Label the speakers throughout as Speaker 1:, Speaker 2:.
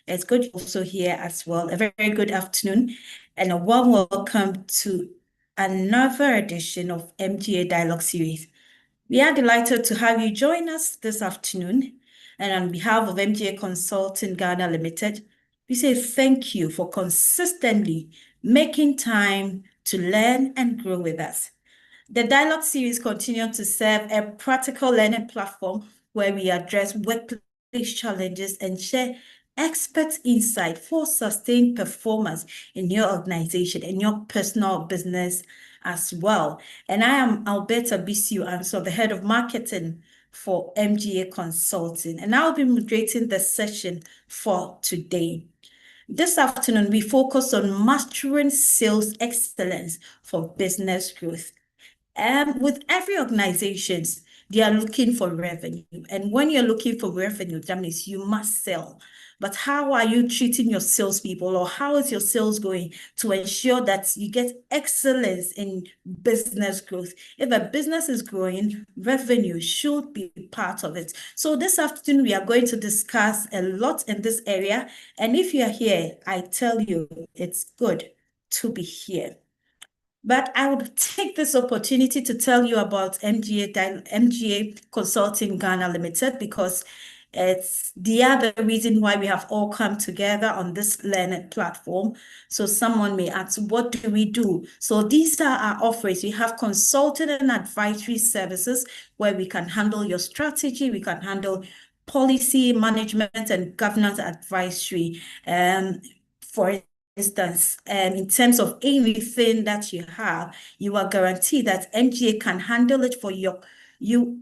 Speaker 1: It's good also here as well. A very, very good afternoon and a warm welcome to another edition of MGA Dialogue Series. We are delighted to have you join us this afternoon. And on behalf of MGA Consulting Ghana Limited, we say thank you for consistently making time to learn and grow with us. The Dialogue Series continues to serve a practical learning platform where we address workplace challenges and share expert insight for sustained performance in your organization and your personal business as well. And I am Alberta Bisiu. I'm the head of marketing for MGA Consulting, and I'll be moderating the session for today. This afternoon, we focus on mastering sales excellence for business growth. With every organization, they are looking for revenue. And when you're looking for revenue, that means you must sell. But how are you treating your salespeople, or how is your sales going to ensure that you get excellence in business growth? If a business is growing, revenue should be part of it. So this afternoon, we are going to discuss a lot in this area. And if you are here, I tell you, it's good to be here. But I would take this opportunity to tell you about MGA Consulting Ghana Limited, because it's the other reason why we have all come together on this learning platform. So someone may ask, what do we do? So these are our offerings. We have consulting and advisory services where we can handle your strategy, we can handle policy management and governance advisory. For instance, in terms of anything that you have, you are guaranteed that MGA can handle it for you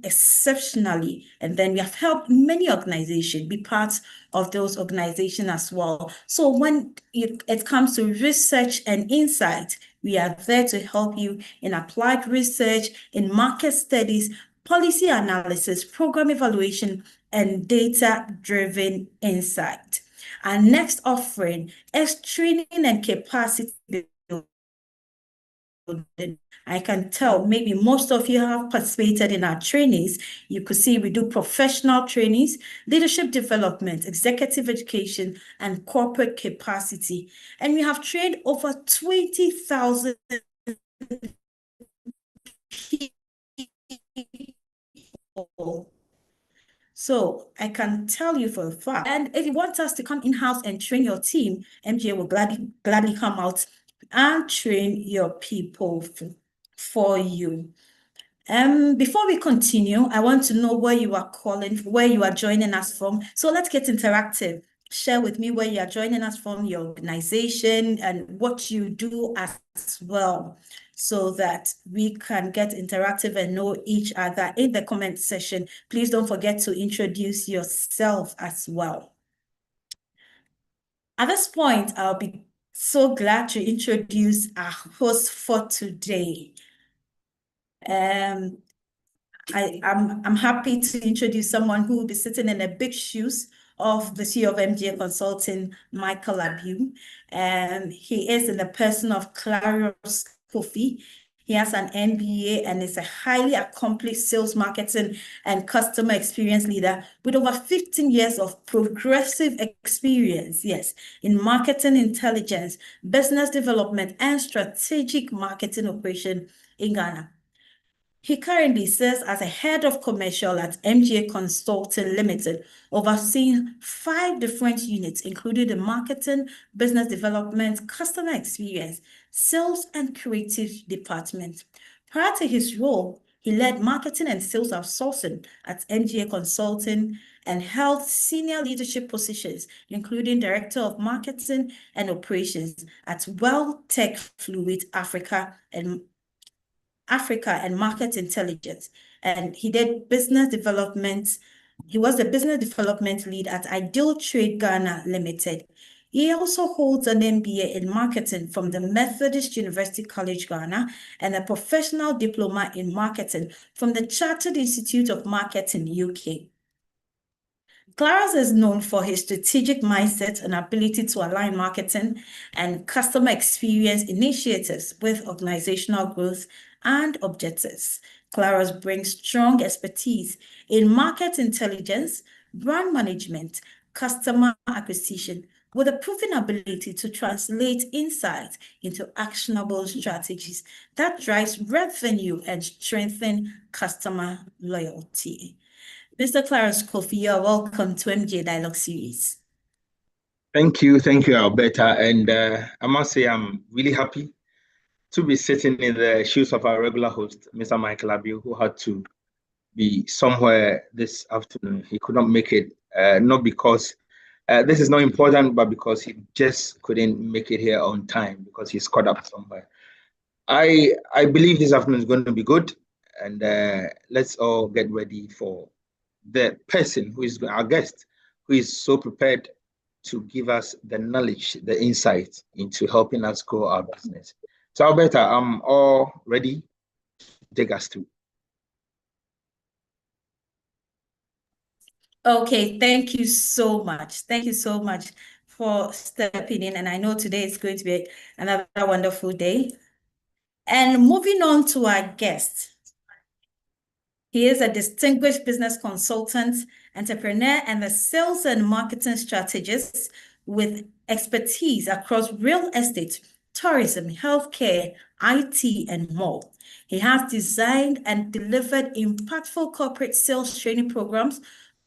Speaker 1: exceptionally. And then we have helped many organizations be part of those organizations as well. So when it comes to research and insight, we are there to help you in applied research, in market studies, policy analysis, program evaluation, and data-driven insight. Our next offering is training and capacity building. I can tell maybe most of you have participated in our trainings. You could see we do professional trainings, leadership development, executive education, and corporate capacity. And we have trained over 20,000 people. So I can tell you for a fact, and if you want us to come in-house and train your team, MGA will gladly come out and train your people for you. Before we continue, I want to know where you are joining us from. So let's get interactive. Share with me where you are joining us from, your organization, and what you do as well, so that we can get interactive and know each other in the comment section. Please don't forget to introduce yourself as well. At this point, I'll be so glad to introduce our host for today. I'm happy to introduce someone who will be sitting in the big shoes of the CEO of MGA Consulting, Michael Abiu. He is in the person of Clarios Kofi. He has an MBA and is a highly accomplished sales, marketing, and customer experience leader with over 15 years of progressive experience, in marketing intelligence, business development, and strategic marketing operation in Ghana. He currently serves as a head of commercial at MGA Consulting Limited, overseeing 5 different units, including the marketing, business development, customer experience, sales, and creative department. Prior to his role, he led marketing and sales outsourcing at MGA Consulting and held senior leadership positions, including Director of Marketing and Operations at WellTech Fluid Africa and Market Intelligence. And he did business development. He was the business development lead at Ideal Trade Ghana Limited. He also holds an MBA in marketing from the Methodist University College Ghana and a professional diploma in marketing from the Chartered Institute of Marketing, UK. Clarios is known for his strategic mindset and ability to align marketing and customer experience initiatives with organizational growth and objectives. Clarios brings strong expertise in market intelligence, brand management, customer acquisition with a proven ability to translate insights into actionable strategies that drives revenue and strengthen customer loyalty. Mr. Clarence Kofi, you're welcome to MJ Dialogue Series.
Speaker 2: Thank you, Alberta. And I must say, I'm really happy to be sitting in the shoes of our regular host, Mr. Michael Abiu, who had to be somewhere this afternoon. He could not make it, not because this is not important, but because he just couldn't make it here on time because he's caught up somewhere. I believe this afternoon is going to be good, and let's all get ready for the person who is our guest, who is so prepared to give us the knowledge, the insight into helping us grow our business. So Alberta, I'm all ready to take us through.
Speaker 1: Okay, thank you so much. Thank you so much for stepping in. And I know today is going to be another wonderful day. And moving on to our guest. He is a distinguished business consultant, entrepreneur, and a sales and marketing strategist with expertise across real estate, tourism, healthcare, IT, and more. He has designed and delivered impactful corporate sales training programs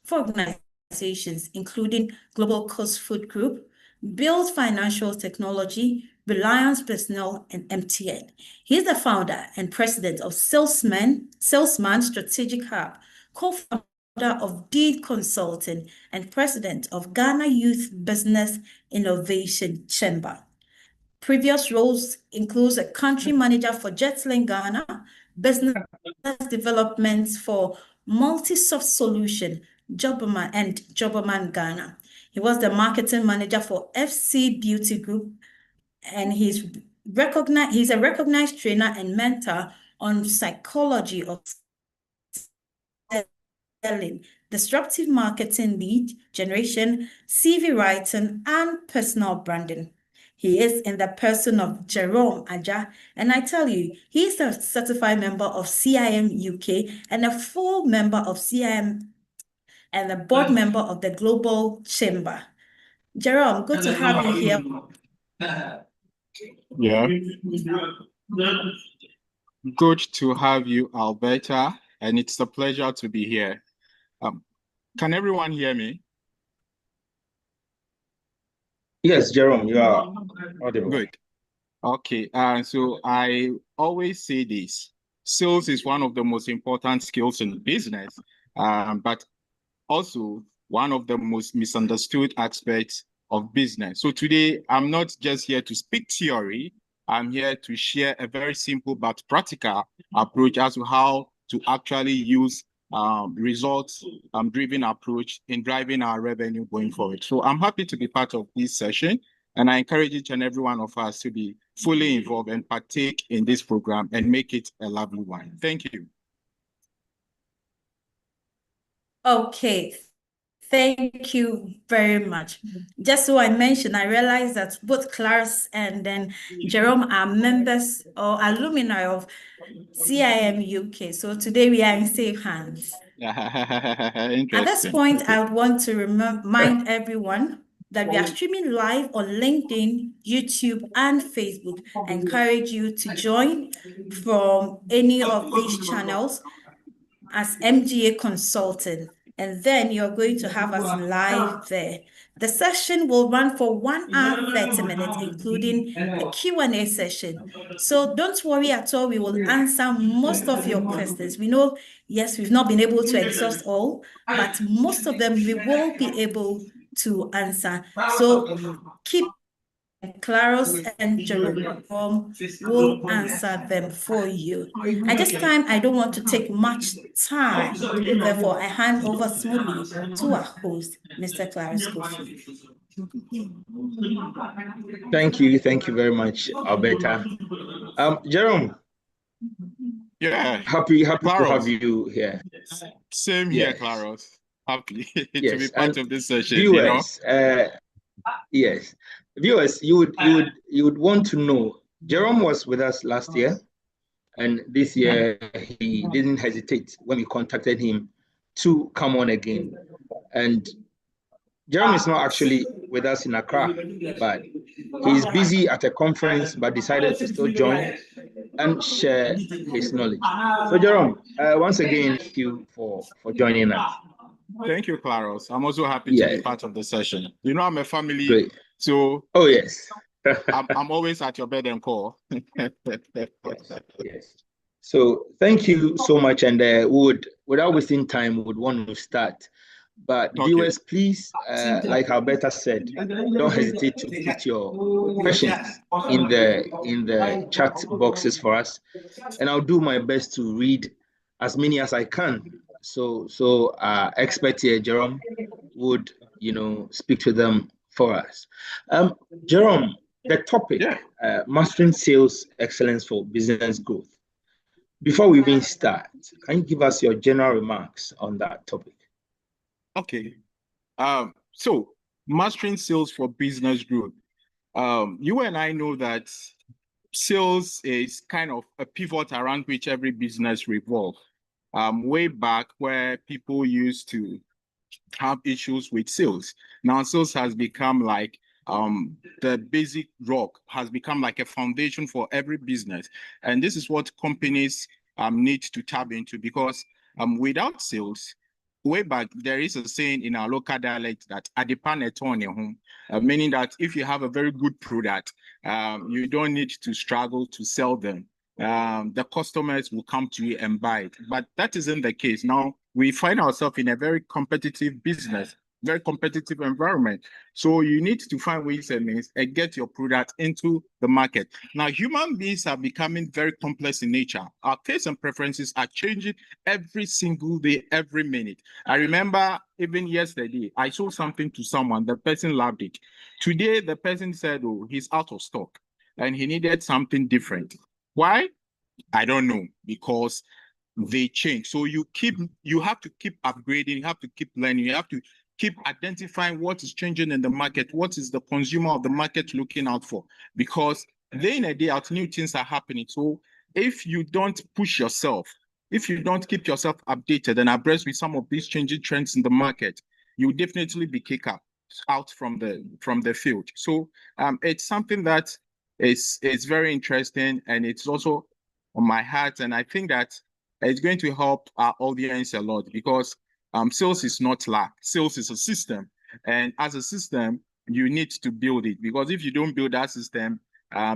Speaker 1: for organizations, including Global Coast Food Group, Build Financial Technology, Reliance Personnel, and MTN. He is the founder and president of Salesman Strategic Hub, co-founder of Deed Consulting, and president of Ghana Youth Business Innovation Chamber. Previous roles include a country manager for Jetlink Ghana, business development for Multisoft Solution, Jobberman Ghana. He was the marketing manager for FC Beauty Group, and he's a recognized trainer and mentor on psychology of selling, disruptive marketing, lead generation, CV writing, and personal branding. He is in the person of Jerome Aja, and I tell you, he is a certified member of CIM UK and a full member of CIM and a board member of the Global Chamber. Jerome, good to have you here.
Speaker 3: Yeah. Good to have you, Alberta, and it's a pleasure to be here. Can everyone hear me?
Speaker 2: Yes, Jerome, you are audible.
Speaker 3: Good. Okay, so I always say this. Sales is one of the most important skills in business, but also one of the most misunderstood aspects of business. So today, I'm not just here to speak theory. I'm here to share a very simple but practical approach as to how to actually use results-driven approach in driving our revenue going forward. So I'm happy to be part of this session, and I encourage each and every one of us to be fully involved and partake in this program and make it a lovely one. Thank you.
Speaker 1: Okay, thank you very much. Just so I mentioned, I realized that both Clarence and then Jerome are members or alumni of CIM UK. So today we are in safe hands. At this point, I would want to remind everyone that we are streaming live on LinkedIn, YouTube, and Facebook. I encourage you to join from any of these channels as MGA Consulting, and then you're going to have us live there. The session will run for 1 hour, 30 minutes, including the Q&A session. So don't worry at all, we will answer most of your questions. We know, yes, we've not been able to exhaust all, but most of them we will be able to answer. So keep Clarence and Jerome will answer them for you. At this time, I don't want to take much time. Therefore, I hand over smoothly to our host, Mr. Clarence Kofi.
Speaker 2: Thank you very much, Alberta. Jerome.
Speaker 3: Yeah.
Speaker 2: Happy to have you here.
Speaker 3: Same here, Clarence. Happy to be part of this session.
Speaker 2: Viewers, yes. Viewers, you would want to know, Jerome was with us last year, and this year he didn't hesitate when we contacted him to come on again. And Jerome is not actually with us in Accra, but he's busy at a conference, but decided to still join and share his knowledge. So Jerome, once again, thank you for joining us.
Speaker 3: Thank you, Claros. I'm also happy to be part of the session. You know, I'm a family,
Speaker 2: Great.
Speaker 3: so
Speaker 2: oh yes,
Speaker 3: I'm always at your beck and call.
Speaker 2: yes. So thank you so much, and without wasting time, would want to start. But viewers, please, like Alberta said, don't hesitate to put your questions in the chat boxes for us, and I'll do my best to read as many as I can. So expert here, Jerome, would speak to them for us. Jerome, the topic, mastering sales excellence for business growth. Before we even start, can you give us your general remarks on that topic?
Speaker 3: Okay. So mastering sales for business growth. You and I know that sales is kind of a pivot around which every business revolves. Way back where people used to have issues with sales. Now sales has become like the basic rock, has become like a foundation for every business. And this is what companies need to tap into, because without sales, way back, there is a saying in our local dialect that meaning that if you have a very good product, you don't need to struggle to sell them. The customers will come to you and buy it. But that isn't the case. Now, we find ourselves in a very competitive business, very competitive environment. So you need to find ways and means and get your product into the market. Now, human beings are becoming very complex in nature. Our tastes and preferences are changing every single day, every minute. I remember even yesterday, I sold something to someone, the person loved it. Today, the person said, oh, he's out of stock and he needed something different. Why? I don't know, because they change. So you have to keep upgrading, you have to keep learning, you have to keep identifying what is changing in the market, what is the consumer of the market looking out for, because day in and day out, new things are happening. So if you don't push yourself, if you don't keep yourself updated and abreast with some of these changing trends in the market, you will definitely be kicked out from the field. So it's something that is very interesting, and it's also on my heart, and I think that it's going to help our audience a lot, because sales is not luck. Sales is a system, and as a system, you need to build it, because if you don't build that system,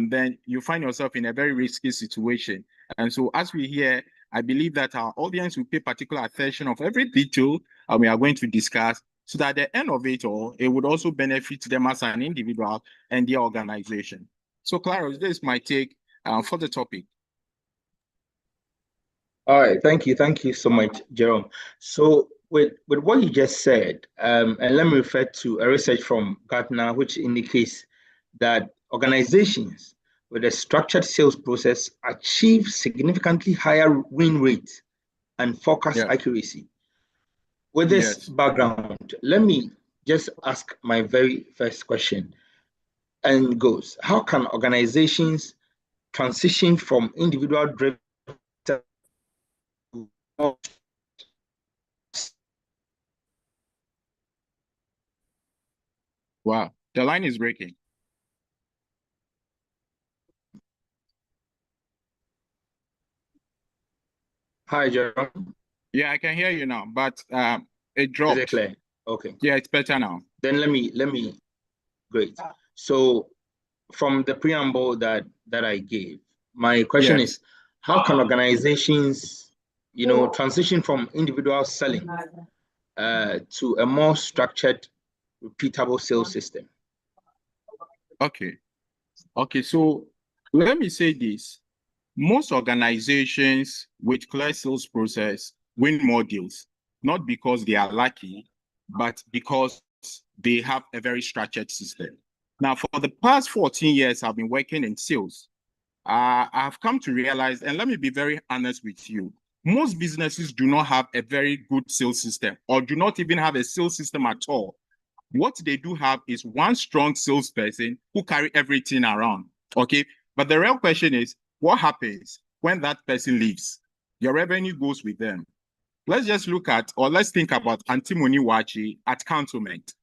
Speaker 3: then you find yourself in a very risky situation. And so as we hear, I believe that our audience will pay particular attention of every detail we are going to discuss, so that at the end of it all, it would also benefit them as an individual and their organization. So, Claros, this is my take for the topic.
Speaker 2: All right, thank you so much, Jerome. So with what you just said, and let me refer to a research from Gartner, which indicates that organizations with a structured sales process achieve significantly higher win rates and forecast accuracy. With this background, let me just ask my very first question, and goes, how can organizations transition from individual driven
Speaker 3: Wow, the line is breaking.
Speaker 2: Hi, Jerome.
Speaker 3: Yeah, I can hear you now, but it dropped.
Speaker 2: Is it clear? Okay.
Speaker 3: Yeah, it's better now.
Speaker 2: Then let me great. So from the preamble that I gave, my question is, how can organizations, transition from individual selling to a more structured, repeatable sales system?
Speaker 3: Okay, so let me say this. Most organizations with clear sales process win more deals, not because they are lucky, but because they have a very structured system. Now, for the past 14 years, I've been working in sales. I've come to realize, and let me be very honest with you, most businesses do not have a very good sales system, or do not even have a sales system at all. What they do have is one strong salesperson who carry everything around, okay? But the real question is, what happens when that person leaves? Your revenue goes with them. Let's just look at, or let's think about Antimony Wachi at Cantonment.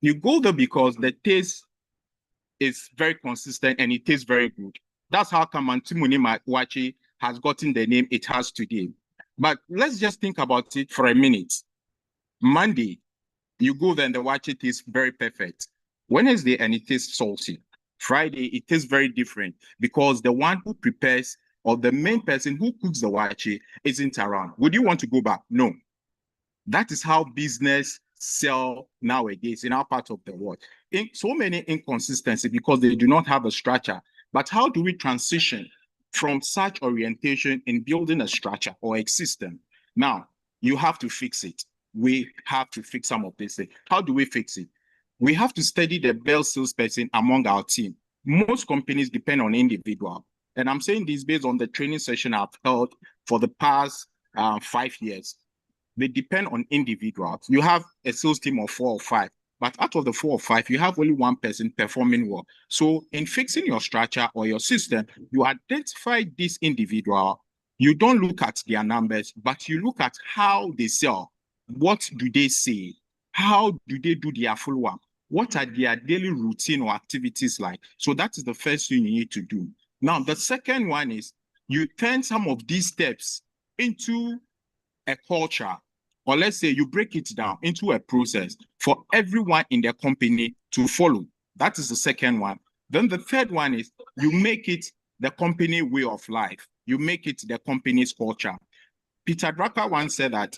Speaker 3: You go there because the taste is very consistent and it tastes very good. That's how Kamantimuni Waakye has gotten the name it has today. But let's just think about it for a minute. Monday, you go there and the waakye tastes very perfect. Wednesday, and it tastes salty. Friday, it tastes very different because the one who prepares or the main person who cooks the waakye isn't around. Would you want to go back? No. That is how business sell nowadays in our part of the world. In so many inconsistencies because they do not have a structure. But how do we transition from such orientation in building a structure or a system? Now, you have to fix it. We have to fix some of this thing. How do we fix it? We have to study the best salesperson among our team. Most companies depend on individual. And I'm saying this based on the training session I've held for the past 5 years. They depend on individuals. You have a sales team of 4 or 5, but out of the 4 or 5, you have only one person performing well. So in fixing your structure or your system, you identify this individual. You don't look at their numbers, but you look at how they sell. What do they say? How do they do their follow-up? What are their daily routine or activities like? So that is the first thing you need to do. Now, the second one is you turn some of these steps into a culture, or let's say you break it down into a process for everyone in the company to follow. That is the second one. Then the third one is you make it the company way of life. You make it the company's culture. Peter Drucker once said that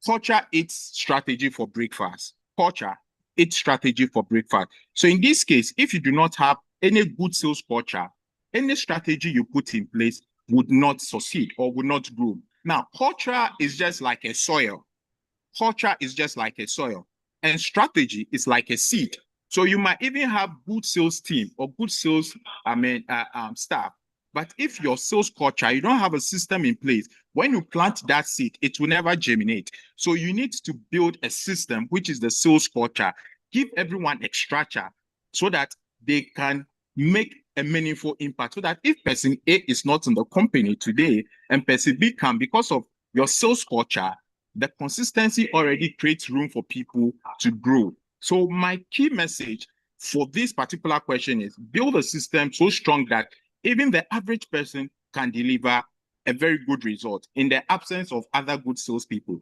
Speaker 3: culture eats strategy for breakfast. Culture eats strategy for breakfast. So in this case, if you do not have any good sales culture, any strategy you put in place would not succeed or would not grow. Now, culture is just like a soil. Culture is just like a soil. And strategy is like a seed. So you might even have good sales team or good sales staff. But if your sales culture, you don't have a system in place, when you plant that seed, it will never germinate. So you need to build a system, which is the sales culture. Give everyone a structure so that they can make a meaningful impact. So that if person A is not in the company today and person B can, because of your sales culture, the consistency already creates room for people to grow. So my key message for this particular question is build a system so strong that even the average person can deliver a very good result in the absence of other good salespeople.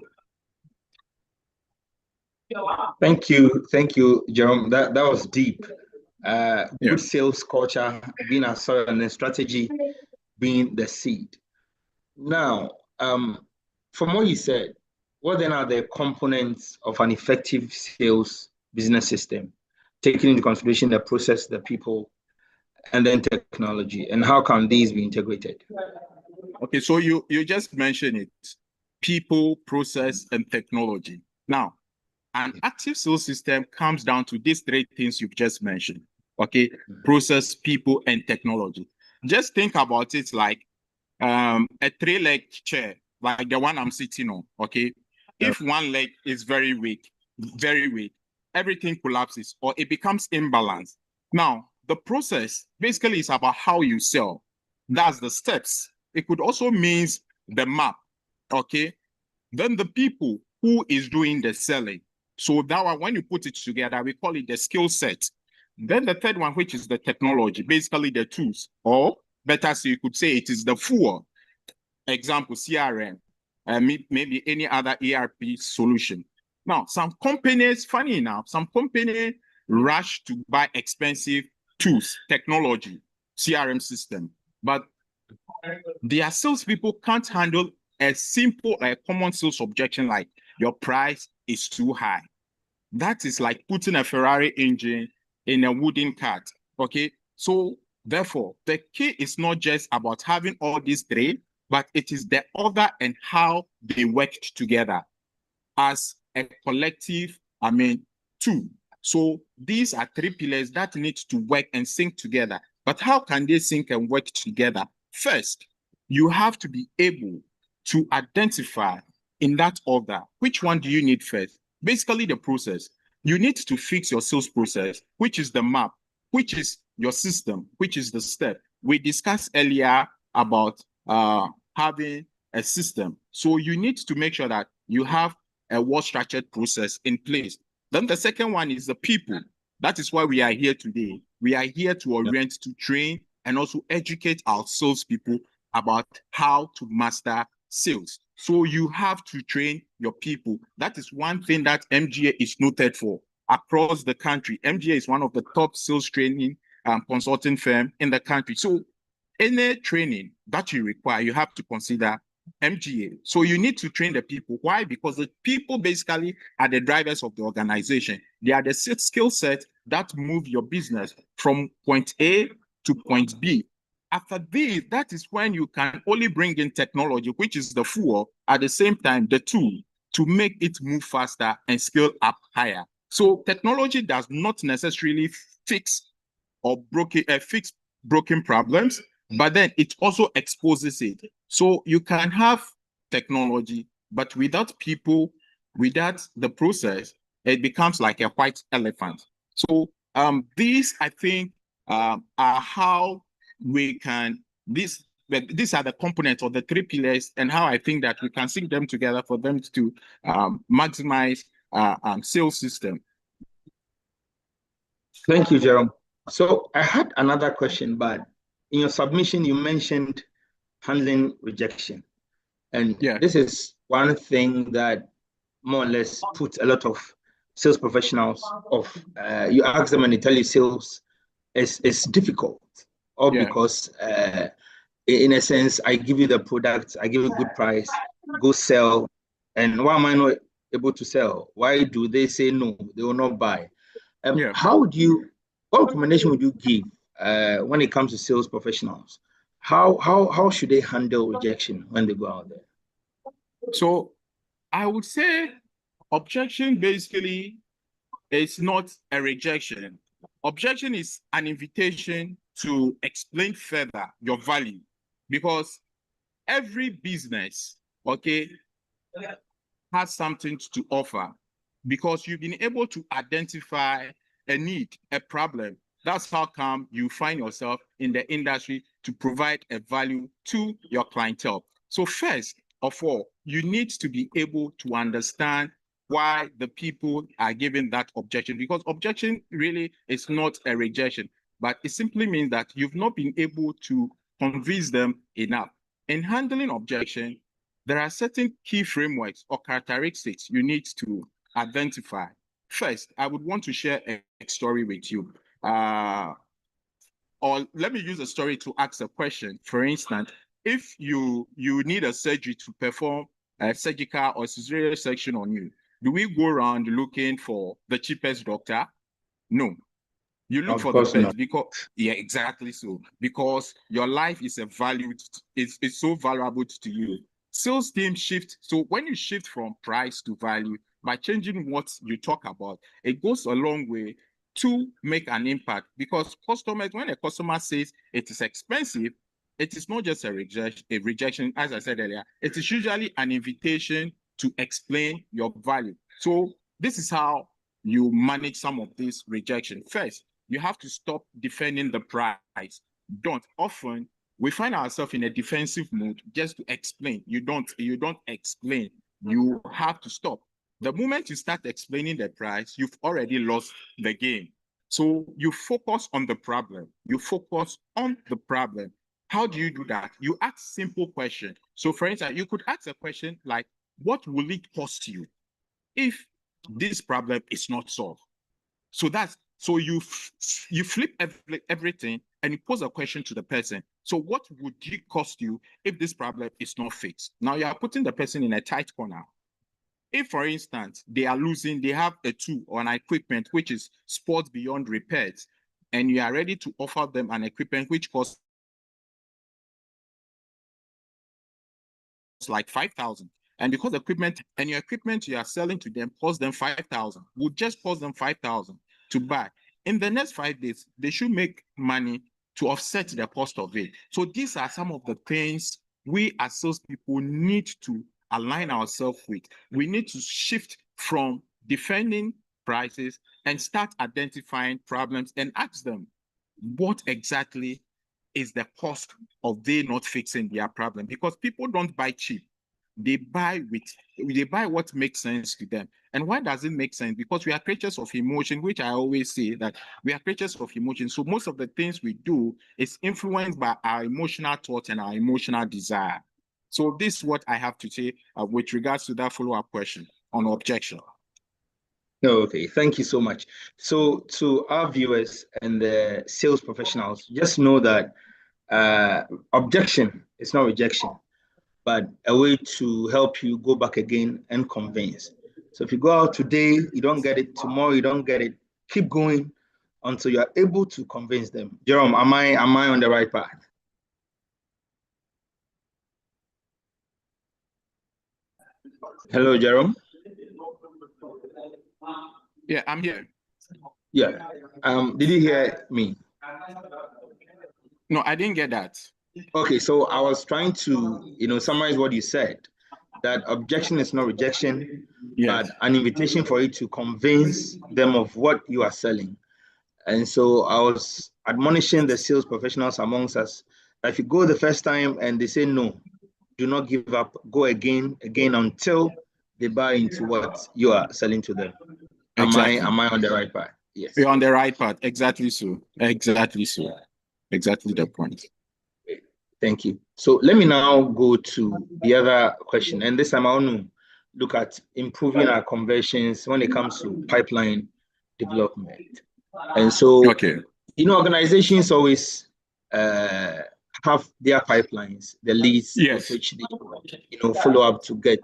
Speaker 2: Thank you, Jerome. That was deep. Good sales culture being a soil and then strategy being the seed. Now, from what you said, what then are the components of an effective sales business system, taking into consideration the process, the people, and then technology, and how can these be integrated?
Speaker 3: Okay, so you just mentioned it, people, process, and technology. Now, an active sales system comes down to these 3 things you've just mentioned, okay? Process, people, and technology. Just think about it like a 3-leg chair, like the one I'm sitting on, okay? If one leg is very weak, everything collapses or it becomes imbalanced. Now, the process basically is about how you sell. That's the steps. It could also mean the map, okay? Then the people who is doing the selling. So that one, when you put it together, we call it the skill set. Then the third one, which is the technology, basically the tools, or better so you could say it is the fuel. Example, CRM, maybe any other ERP solution. Now, some companies, funny enough, some companies rush to buy expensive tools, technology, CRM system, but their salespeople can't handle a simple, common sales objection like your price is too high. That is like putting a Ferrari engine in a wooden cart, okay? So therefore, the key is not just about having all these 3, but it is the order and how they worked together as a collective, tool. So these are 3 pillars that need to work and sync together. But how can they sync and work together? First, you have to be able to identify in that order, which one do you need first? Basically the process. You need to fix your sales process, which is the map, which is your system, which is the step. We discussed earlier about having a system. So you need to make sure that you have a well-structured process in place. Then the second one is the people. That is why we are here today. We are here to orient, to train, and also educate our salespeople about how to master sales. So you have to train your people. That is one thing that MGA is noted for across the country. MGA is one of the top sales training consulting firm in the country. So any training that you require, you have to consider MGA. So you need to train the people. Why? Because the people basically are the drivers of the organization. They are the skill set that move your business from point A to point B. After this, that is when you can only bring in technology, which is the fuel, at the same time, the tool to make it move faster and scale up higher. So technology does not necessarily fix or fix broken problems, but then it also exposes it. So you can have technology, but without people, without the process, it becomes like a white elephant. So these, I think, are how we can, these are the components or the three pillars, and how I think that we can sync them together for them to maximize sales system.
Speaker 2: Thank you, Jerome. So I had another question, but in your submission, you mentioned handling rejection. And this is one thing that more or less puts a lot of sales professionals off. You ask them and they tell you sales is difficult, or because in a sense, I give you the product, I give you a good price, go sell, and why am I not able to sell? Why do they say no? They will not buy. How would you, what recommendation would you give when it comes to sales professionals? How should they handle rejection when they go out there?
Speaker 3: So I would say objection basically is not a rejection. Objection is an invitation to explain further your value, because every business, okay, has something to offer, because you've been able to identify a need, a problem. That's how come you find yourself in the industry to provide a value to your clientele. So first of all, you need to be able to understand why the people are giving that objection, because objection really is not a rejection, but it simply means that you've not been able to convince them enough. In handling objection, there are certain key frameworks or characteristics you need to identify. First, I would want to share a story with you. Or let me use a story to ask a question. For instance, if you need a surgery to perform a surgical or cesarean section on you, do we go around looking for the cheapest doctor? No. You look for the best, because exactly so. Because your life is it's so valuable to you. Sales team shift. So when you shift from price to value, by changing what you talk about, it goes a long way to make an impact. Because customers, when a customer says it is expensive, it is not just a rejection, as I said earlier. It is usually an invitation to explain your value. So this is how you manage some of this rejection. First, you have to stop defending the price. Don't. Often we find ourselves in a defensive mode just to explain. You don't explain. You have to stop. The moment you start explaining the price, you've already lost the game. So you focus on the problem. You focus on the problem. How do you do that? You ask simple questions. So for instance, you could ask a question like, what will it cost you if this problem is not solved? So you flip everything and you pose a question to the person. So what would it cost you if this problem is not fixed? Now you are putting the person in a tight corner. If, for instance, they have a tool or an equipment which is sports beyond repairs, and you are ready to offer them an equipment which costs like 5,000, and because your equipment you are selling to them costs them 5,000, would just cost them 5,000 to buy. In the next 5 days, they should make money to offset the cost of it. So these are some of the things we as salespeople need to align ourselves with. We need to shift from defending prices and start identifying problems and ask them, what exactly is the cost of they not fixing their problem? Because people don't buy cheap. they buy what makes sense to them. And why does it make sense? Because we are creatures of emotion, which I always say that we are creatures of emotion. So most of the things we do is influenced by our emotional thoughts and our emotional desire. So this is what I have to say with regards to that follow-up question on objection.
Speaker 2: Okay, thank you so much. So to our viewers and the sales professionals, just know that objection is not rejection, but a way to help you go back again and convince. So if you go out today, you don't get it, tomorrow you don't get it, keep going until you are able to convince them. Jerome, am I on the right path? Hello, Jerome.
Speaker 3: Yeah, I'm here.
Speaker 2: Yeah. Did you hear me?
Speaker 3: No, I didn't get that.
Speaker 2: Okay, so I was trying to, summarize what you said, that objection is not rejection,
Speaker 3: Yes.
Speaker 2: but an invitation for you to convince them of what you are selling. And so I was admonishing the sales professionals amongst us that if you go the first time and they say no, do not give up, go again until they buy into what you are selling to them.
Speaker 3: Exactly.
Speaker 2: Am I on the right path? Yes.
Speaker 3: You're on the right path. Exactly so. Exactly so. Exactly the point.
Speaker 2: Thank you. So let me now go to the other question. And this time I want to look at improving our conversions when it comes to pipeline development. And so,
Speaker 3: okay,
Speaker 2: organizations always have their pipelines, the leads,
Speaker 3: yes,
Speaker 2: which they follow up to get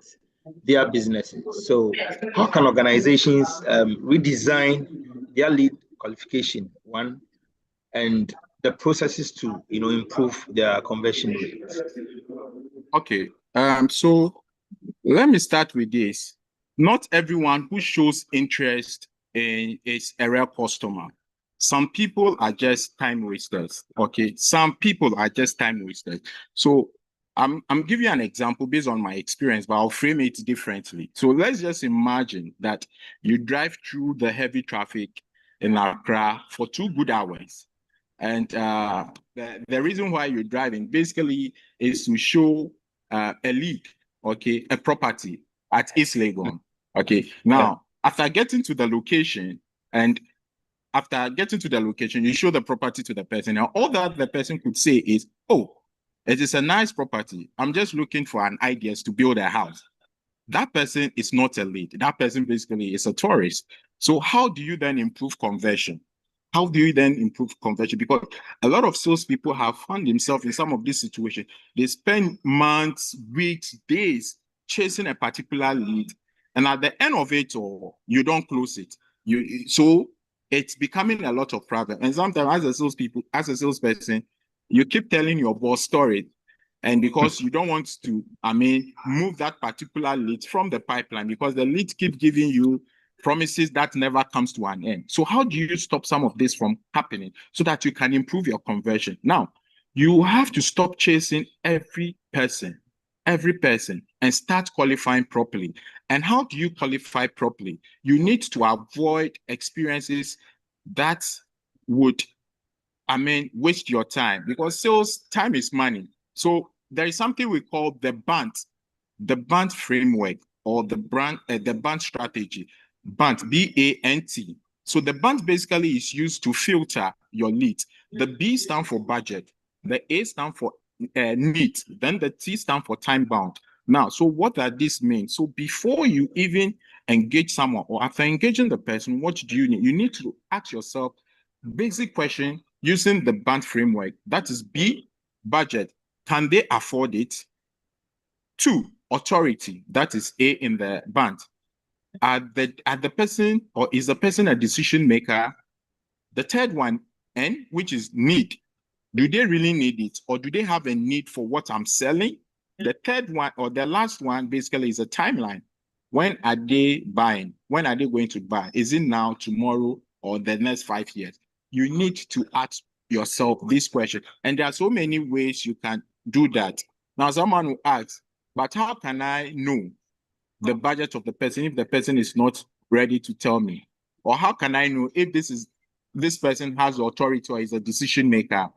Speaker 2: their businesses. So how can organizations redesign their lead qualification, one, and the processes to improve their conversion rates?
Speaker 3: Okay. So let me start with this. Not everyone who shows interest is a real customer. Some people are just time wasters. Okay. Some people are just time wasters. So I'm giving you an example based on my experience, but I'll frame it differently. So let's just imagine that you drive through the heavy traffic in Accra for 2 good hours. And the reason why you're driving basically is to show a lead, okay, a property at East Legon. Okay, now after getting to the location, you show the property to the person. Now, all that the person could say is, oh, it is a nice property. I'm just looking for an idea to build a house. That person is not a lead. That person basically is a tourist. So how do you then improve conversion? How do you then improve conversion? Because a lot of salespeople have found themselves in some of these situations. They spend months, weeks, days chasing a particular lead, and at the end of it all, you don't close it. So it's becoming a lot of problem. And sometimes as a salesperson, you keep telling your boss story. And because you don't want to, move that particular lead from the pipeline, because the lead keep giving you promises that never comes to an end. So how do you stop some of this from happening so that you can improve your conversion? Now, you have to stop chasing every person, and start qualifying properly. And how do you qualify properly? You need to avoid experiences that would, waste your time, because sales time is money. So there is something we call the BANT framework, or the BANT strategy. BANT, B-A-N-T. So the BANT basically is used to filter your leads. The B stands for budget, the A stands for need, then the T stands for time bound. Now, so what does this mean? So before you even engage someone, or after engaging the person, what do you need? You need to ask yourself basic question using the BANT framework. That is B, budget. Can they afford it? 2, authority. That is A in the BANT. Are the person, or is the person a decision maker? The third one, N, which is need. Do they really need it, or do they have a need for what I'm selling? The third one, or the last one, basically is a timeline. When are they buying? When are they going to buy? Is it now, tomorrow, or the next 5 years? You need to ask yourself this question. And there are so many ways you can do that. Now, someone will ask, but how can I know the budget of the person if the person is not ready to tell me? Or how can I know if this person has authority or is a decision maker?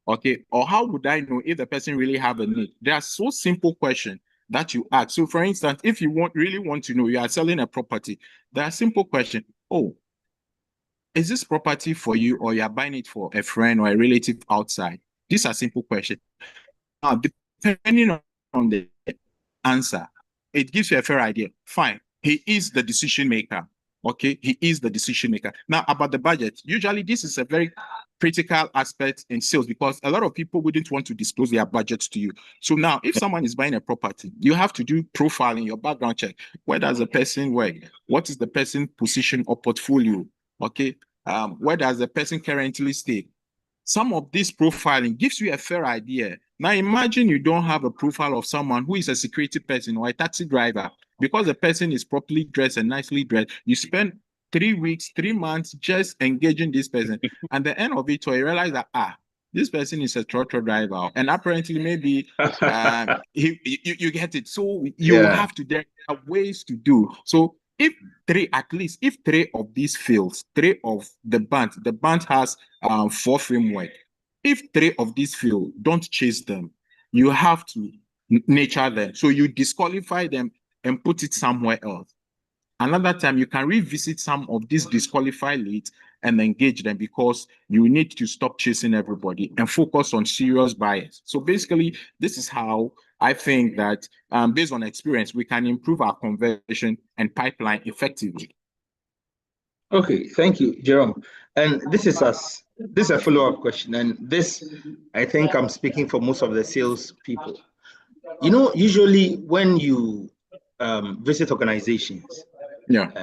Speaker 3: Okay, or how would I know if the person really have a need? They are so simple questions that you ask. So for instance, if you really want to know, you are selling a property, there are simple questions. Oh, is this property for you, or you are buying it for a friend or a relative outside? These are simple questions. Now, depending on the answer, it gives you a fair idea. Fine, he is the decision maker. Okay, he is the decision maker. Now, about the budget, usually this is a very critical aspect in sales because a lot of people wouldn't want to disclose their budgets to you. So now, if someone is buying a property, you have to do profiling, your background check. Where does the person work? What is the person position or portfolio? Okay, where does the person currently stay? Some of this profiling gives you a fair idea. Now imagine you don't have a profile of someone who is a security person or a taxi driver. Because the person is properly dressed and nicely dressed, you spend 3 weeks, 3 months just engaging this person. At the end of it, you realize that, this person is a trotro driver. And apparently maybe you get it. So you have to, there are ways to do. So if three of these fails, 3 of the band has 4 framework. If 3 of these fail, don't chase them. You have to nurture them. So you disqualify them and put it somewhere else. Another time, you can revisit some of these disqualified leads and engage them because you need to stop chasing everybody and focus on serious buyers. So basically, this is how I think that based on experience, we can improve our conversion and pipeline effectively.
Speaker 2: Okay, thank you, Jerome. And this is a follow-up question. And this, I think I'm speaking for most of the sales people. You know, usually when you visit organizations, your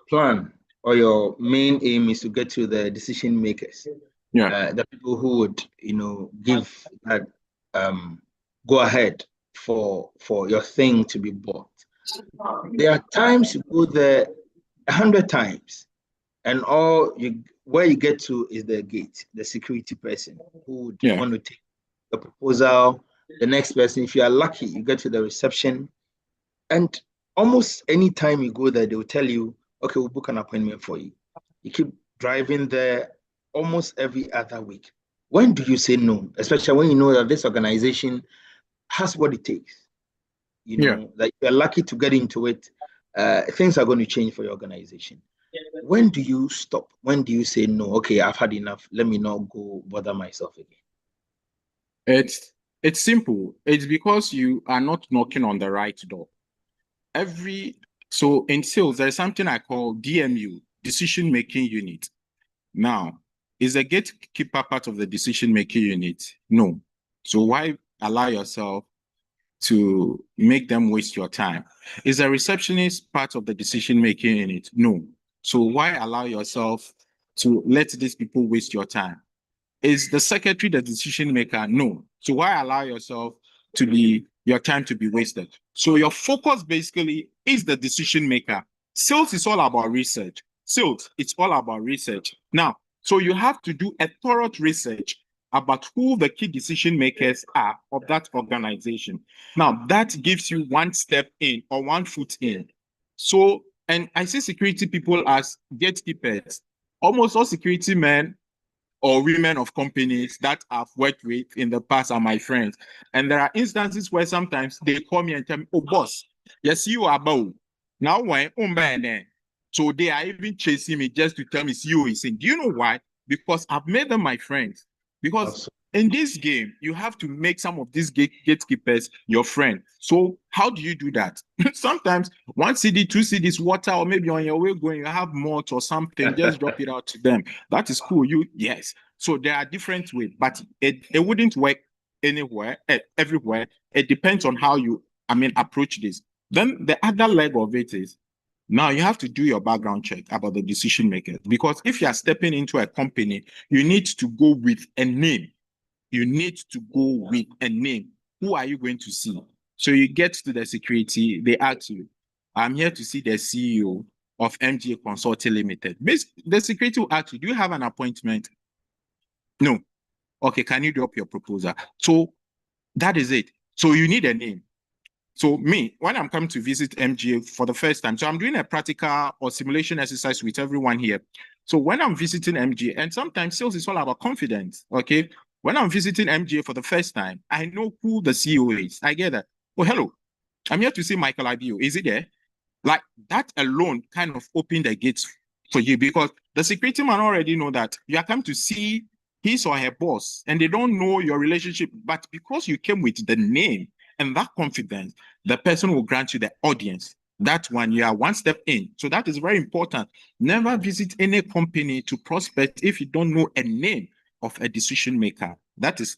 Speaker 2: plan or your main aim is to get to the decision makers, the people who would, give that go ahead for your thing to be bought. There are times you go there 100 times, and where you get to is the gate, the security person who would want to take the proposal. The next person, if you are lucky, you get to the reception, and almost any time you go there, they will tell you, okay, we'll book an appointment for you. You keep driving there almost every other week. When do you say no? Especially when you know that this organization has what it takes. You know, that you're lucky to get into it. Things are going to change for your organization. When do you stop? When do you say no? Okay, I've had enough. Let me not go bother myself again.
Speaker 3: It's simple. It's because you are not knocking on the right door. So in sales, there's something I call DMU, decision making unit. Now, is a gatekeeper part of the decision making unit? No. So why allow yourself to make them waste your time? Is a receptionist part of the decision making unit? No. So why allow yourself to let these people waste your time? Is the secretary the decision maker? No. So why allow yourself to be your time to be wasted? So your focus basically is the decision maker. Sales is all about research. Sales, it's all about research. Now, so you have to do a thorough research about who the key decision makers are of that organization. Now, that gives you one step in or one foot in. So, and I see security people as gatekeepers. Almost all security men or women of companies that I've worked with in the past are my friends. And there are instances where sometimes they call me and tell me, oh, boss, yes, you are bold. Now, when so they are even chasing me just to tell me CEO is in. Do you know why? Because I've made them my friends. Because in this game, you have to make some of these gatekeepers your friend. So how do you do that? Sometimes 1 CD, 2 CDs, water, or maybe on your way going, you have malt or something, just drop it out to them. That is cool. Yes. So there are different ways, but it wouldn't work anywhere, everywhere. It depends on how you, approach this. Then the other leg of it is, now you have to do your background check about the decision makers, because if you are stepping into a company, you need to go with a name. You need to go with a name. Who are you going to see? So you get to the security, they ask you, I'm here to see the CEO of MGA Consulting Limited. The security will ask you, do you have an appointment? No. Okay, can you drop your proposal? So that is it. So you need a name. So me, when I'm coming to visit MGA for the first time, so I'm doing a practical or simulation exercise with everyone here. So when I'm visiting MGA, and sometimes sales is all about confidence, okay? When I'm visiting MGA for the first time, I know who the CEO is. I get that. Oh, hello. I'm here to see Michael Abio. Is he there? Like that alone kind of opened the gates for you, because the security man already know that you are coming to see his or her boss and they don't know your relationship. But because you came with the name and that confidence, the person will grant you the audience. That one, you are one step in. So that is very important. Never visit any company to prospect if you don't know a name of a decision maker. That's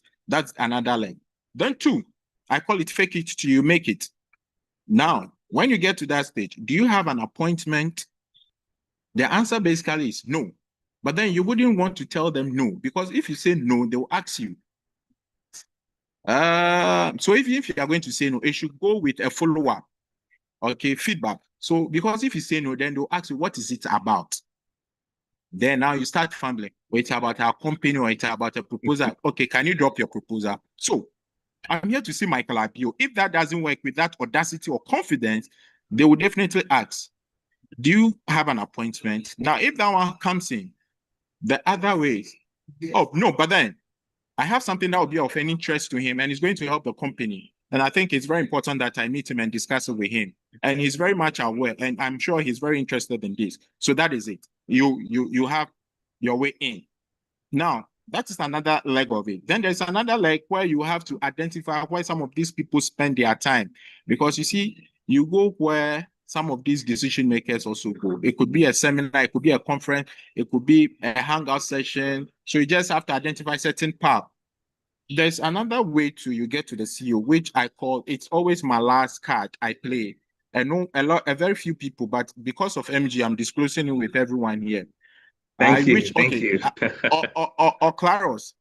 Speaker 3: another leg. Then two, I call it fake it till you make it. Now, when you get to that stage, do you have an appointment? The answer basically is no. But then you wouldn't want to tell them no, because if you say no, they will ask you. So if you are going to say no, it should go with a follow-up, okay, feedback. So because if you say no, then they'll ask you, what is it about? Then now you start fumbling. Or it's about our company, or it's about a proposal. Okay, can you drop your proposal? So I'm here to see Michael Abio. If that doesn't work with that audacity or confidence, they will definitely ask, do you have an appointment? Now, if that one comes in, the other way, oh, no, but then I have something that will be of any interest to him and it's going to help the company. And I think it's very important that I meet him and discuss it with him. And he's very much aware, and I'm sure he's very interested in this. So that is it. You have your way in. Now, that is another leg of it. Then there's another leg where you have to identify where some of these people spend their time. Because you see, you go where some of these decision makers also go. It could be a seminar, it could be a conference, it could be a hangout session. So you just have to identify certain path. There's another way to you get to the CEO, which I call, it's always my last card I play. I know a very few people, but because of MG, I'm disclosing it with everyone here.
Speaker 2: Thank you.
Speaker 3: Or Claros,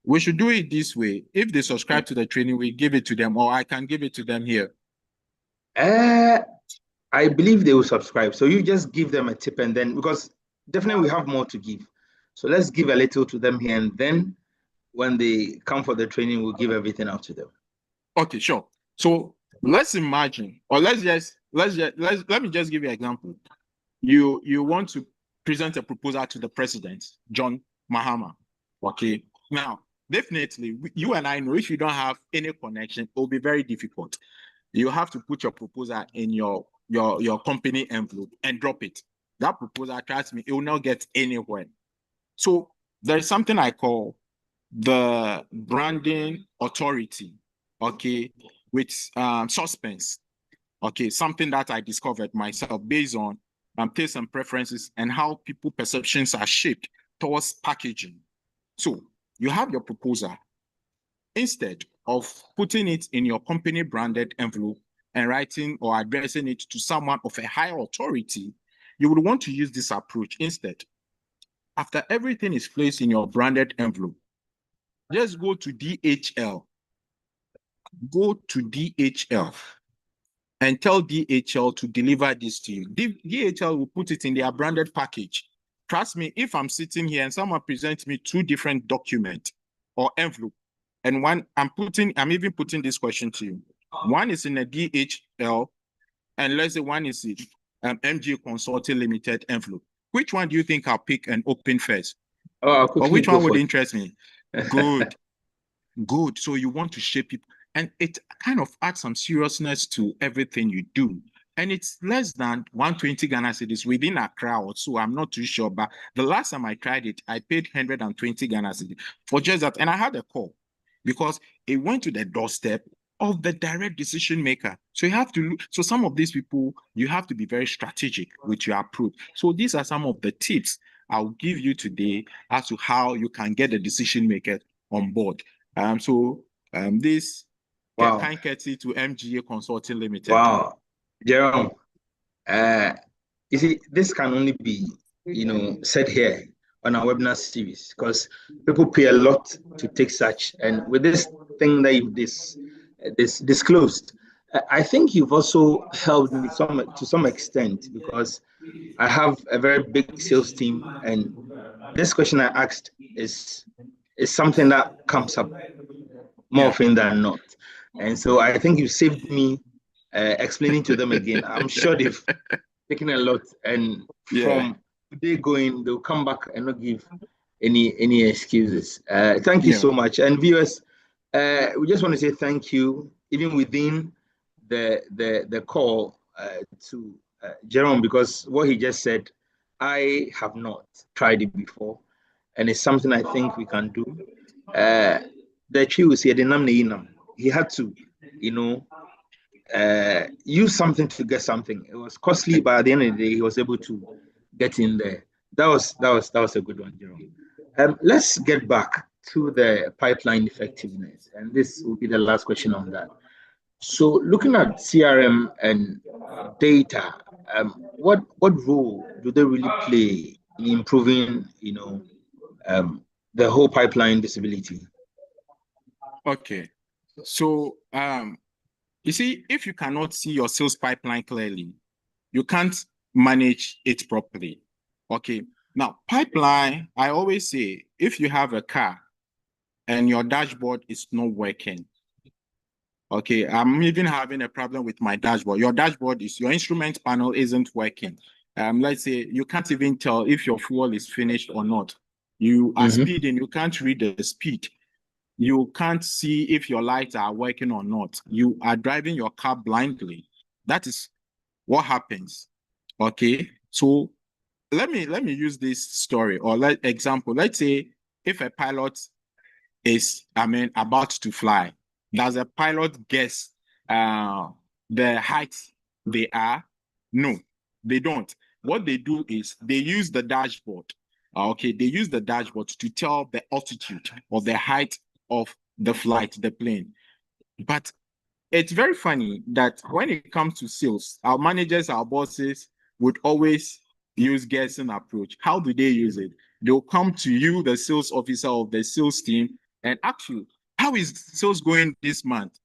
Speaker 3: we should do it this way. If they subscribe to the training, we give it to them, or I can give it to them here.
Speaker 2: I believe they will subscribe. So you just give them a tip, and then, because definitely we have more to give. So let's give a little to them here, and then when they come for the training, we'll give everything out to them.
Speaker 3: Okay, sure. So let's imagine, or let me just give you an example. You want to present a proposal to the president, John Mahama. Okay. Now, definitely, you and I know if you don't have any connection, it will be very difficult. You have to put your proposal in your company envelope and drop it. That proposal, trust me, it will not get anywhere. So there's something I call the branding authority, okay, with suspense. Okay, something that I discovered myself based on tastes and preferences and how people perceptions are shaped towards packaging. So you have your proposal. Instead of putting it in your company branded envelope and writing or addressing it to someone of a higher authority, you would want to use this approach instead. After everything is placed in your branded envelope, just go to DHL. Go to DHL and tell DHL to deliver this to you. DHL will put it in their branded package. Trust me, if I'm sitting here and someone presents me two different documents or envelope, and one I'm even putting this question to you. One is in a DHL, and let's say one is in MG Consulting Limited envelope. Which one do you think I'll pick and open first? Or which one would interest me? Good. Good. So you want to shape it. And it kind of adds some seriousness to everything you do. And it's less than 120 Ghana cedis within Accra or so. I'm not too sure. But the last time I tried it, I paid 120 Ghana cedis for just that. And I had a call because it went to the doorstep of the direct decision maker. So you have to look. So some of these people, you have to be very strategic with your approach. So these are some of the tips I'll give you today as to how you can get the decision maker on board. This
Speaker 2: Wow.
Speaker 3: Kind courtesy to MGA Consulting Limited.
Speaker 2: Wow, Jerome. You see, this can only be, said here on our webinar series because people pay a lot to take such. And with this thing that you've disclosed, I think you've also helped me to some extent because I have a very big sales team, and this question I asked is something that comes up more often than not. And so I think you saved me explaining to them again. I'm sure they've taken a lot, and from today going, they'll come back and not give any excuses. Thank you so much. And viewers, we just want to say thank you. Even within the call to Jerome, because what he just said, I have not tried it before, and it's something I think we can do. The Chius here, the Namne, he had to, use something to get something. It was costly, but at the end of the day, he was able to get in there. That was a good one, Jerome. Let's get back to the pipeline effectiveness, and this will be the last question on that. So, looking at CRM and data, what role do they really play in improving, the whole pipeline visibility?
Speaker 3: Okay, so you see, if you cannot see your sales pipeline clearly, you can't manage it properly. Okay, now pipeline, I always say, if you have a car and your dashboard is not working, okay, I'm even having a problem with my dashboard. Your dashboard is, your instrument panel isn't working. Let's say you can't even tell if your fuel is finished or not. You are speeding, you can't read the speed. You can't see if your lights are working or not. You are driving your car blindly. That is what happens. Okay, so let me use this story or example. Let's say if a pilot is, about to fly, does a pilot guess the height they are? No, they don't. What they do is they use the dashboard. Okay, they use the dashboard to tell the altitude or the height of the flight, the plane. But it's very funny that when it comes to sales, our managers, our bosses would always use guessing approach. How do they use it? They'll come to you, the sales officer of the sales team, and ask you, how is sales going this month?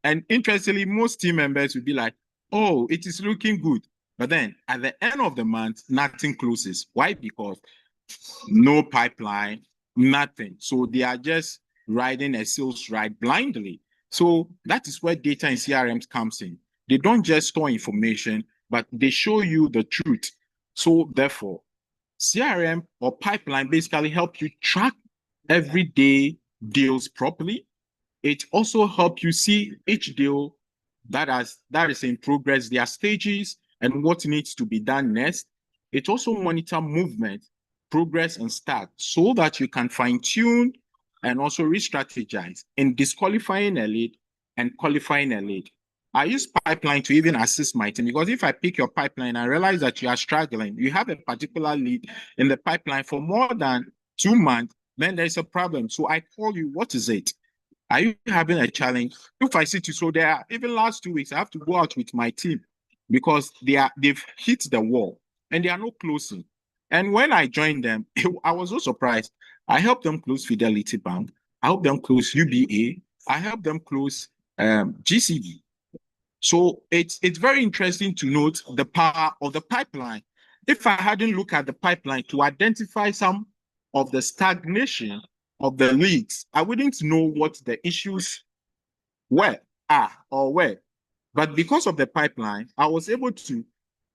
Speaker 3: And interestingly, most team members would be like, oh, it is looking good. But then at the end of the month, nothing closes. Why? Because no pipeline, nothing. So they are just riding a sales ride blindly. So that is where data and CRMs comes in. They don't just store information, but they show you the truth. So therefore, CRM or pipeline basically help you track everyday deals properly. It also helps you see each deal that is in progress, their stages, and what needs to be done next. It also monitor movement, progress, and start so that you can fine-tune and also re-strategize in disqualifying a lead and qualifying a lead. I use pipeline to even assist my team, because if I pick your pipeline and realize that you are struggling, you have a particular lead in the pipeline for more than 2 months, then there's a problem. So I call you, what is it? Are you having a challenge? If I see you, so there, even last 2 weeks, I have to go out with my team because they've hit the wall and they are not closing. And when I joined them, I was so surprised. I helped them close Fidelity Bank. I helped them close UBA. I helped them close GCB. So it's very interesting to note the power of the pipeline. If I hadn't looked at the pipeline to identify some of the stagnation of the leads, I wouldn't know what the issues were. But because of the pipeline, I was able to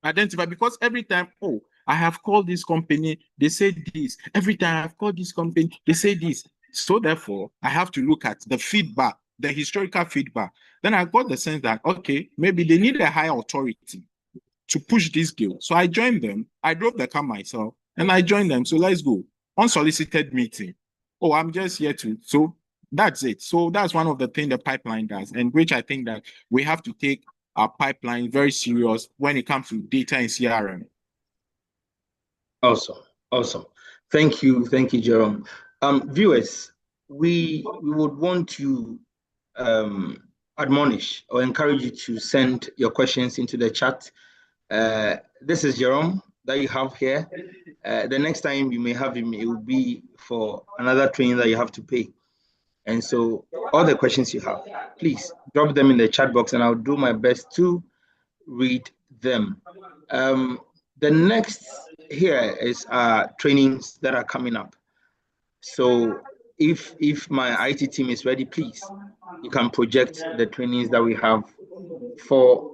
Speaker 3: identify, because every time, oh, I have called this company, they say this. Every time I've called this company, they say this. So therefore, I have to look at the feedback, the historical feedback. Then I got the sense that, okay, maybe they need a higher authority to push this deal. So I joined them. I drove the car myself and I joined them. So let's go. Unsolicited meeting. Oh, I'm just here to. So that's it. So that's one of the things the pipeline does, and which I think that we have to take our pipeline very serious when it comes to data and CRM.
Speaker 2: Awesome. Thank you, Jerome. Viewers, we would want to admonish or encourage you to send your questions into the chat. This is Jerome that you have here. The next time you may have him, it will be for another training that you have to pay. And so all the questions you have, please drop them in the chat box and I'll do my best to read them. The next here is trainings that are coming up. So if my IT team is ready, please, you can project the trainings that we have for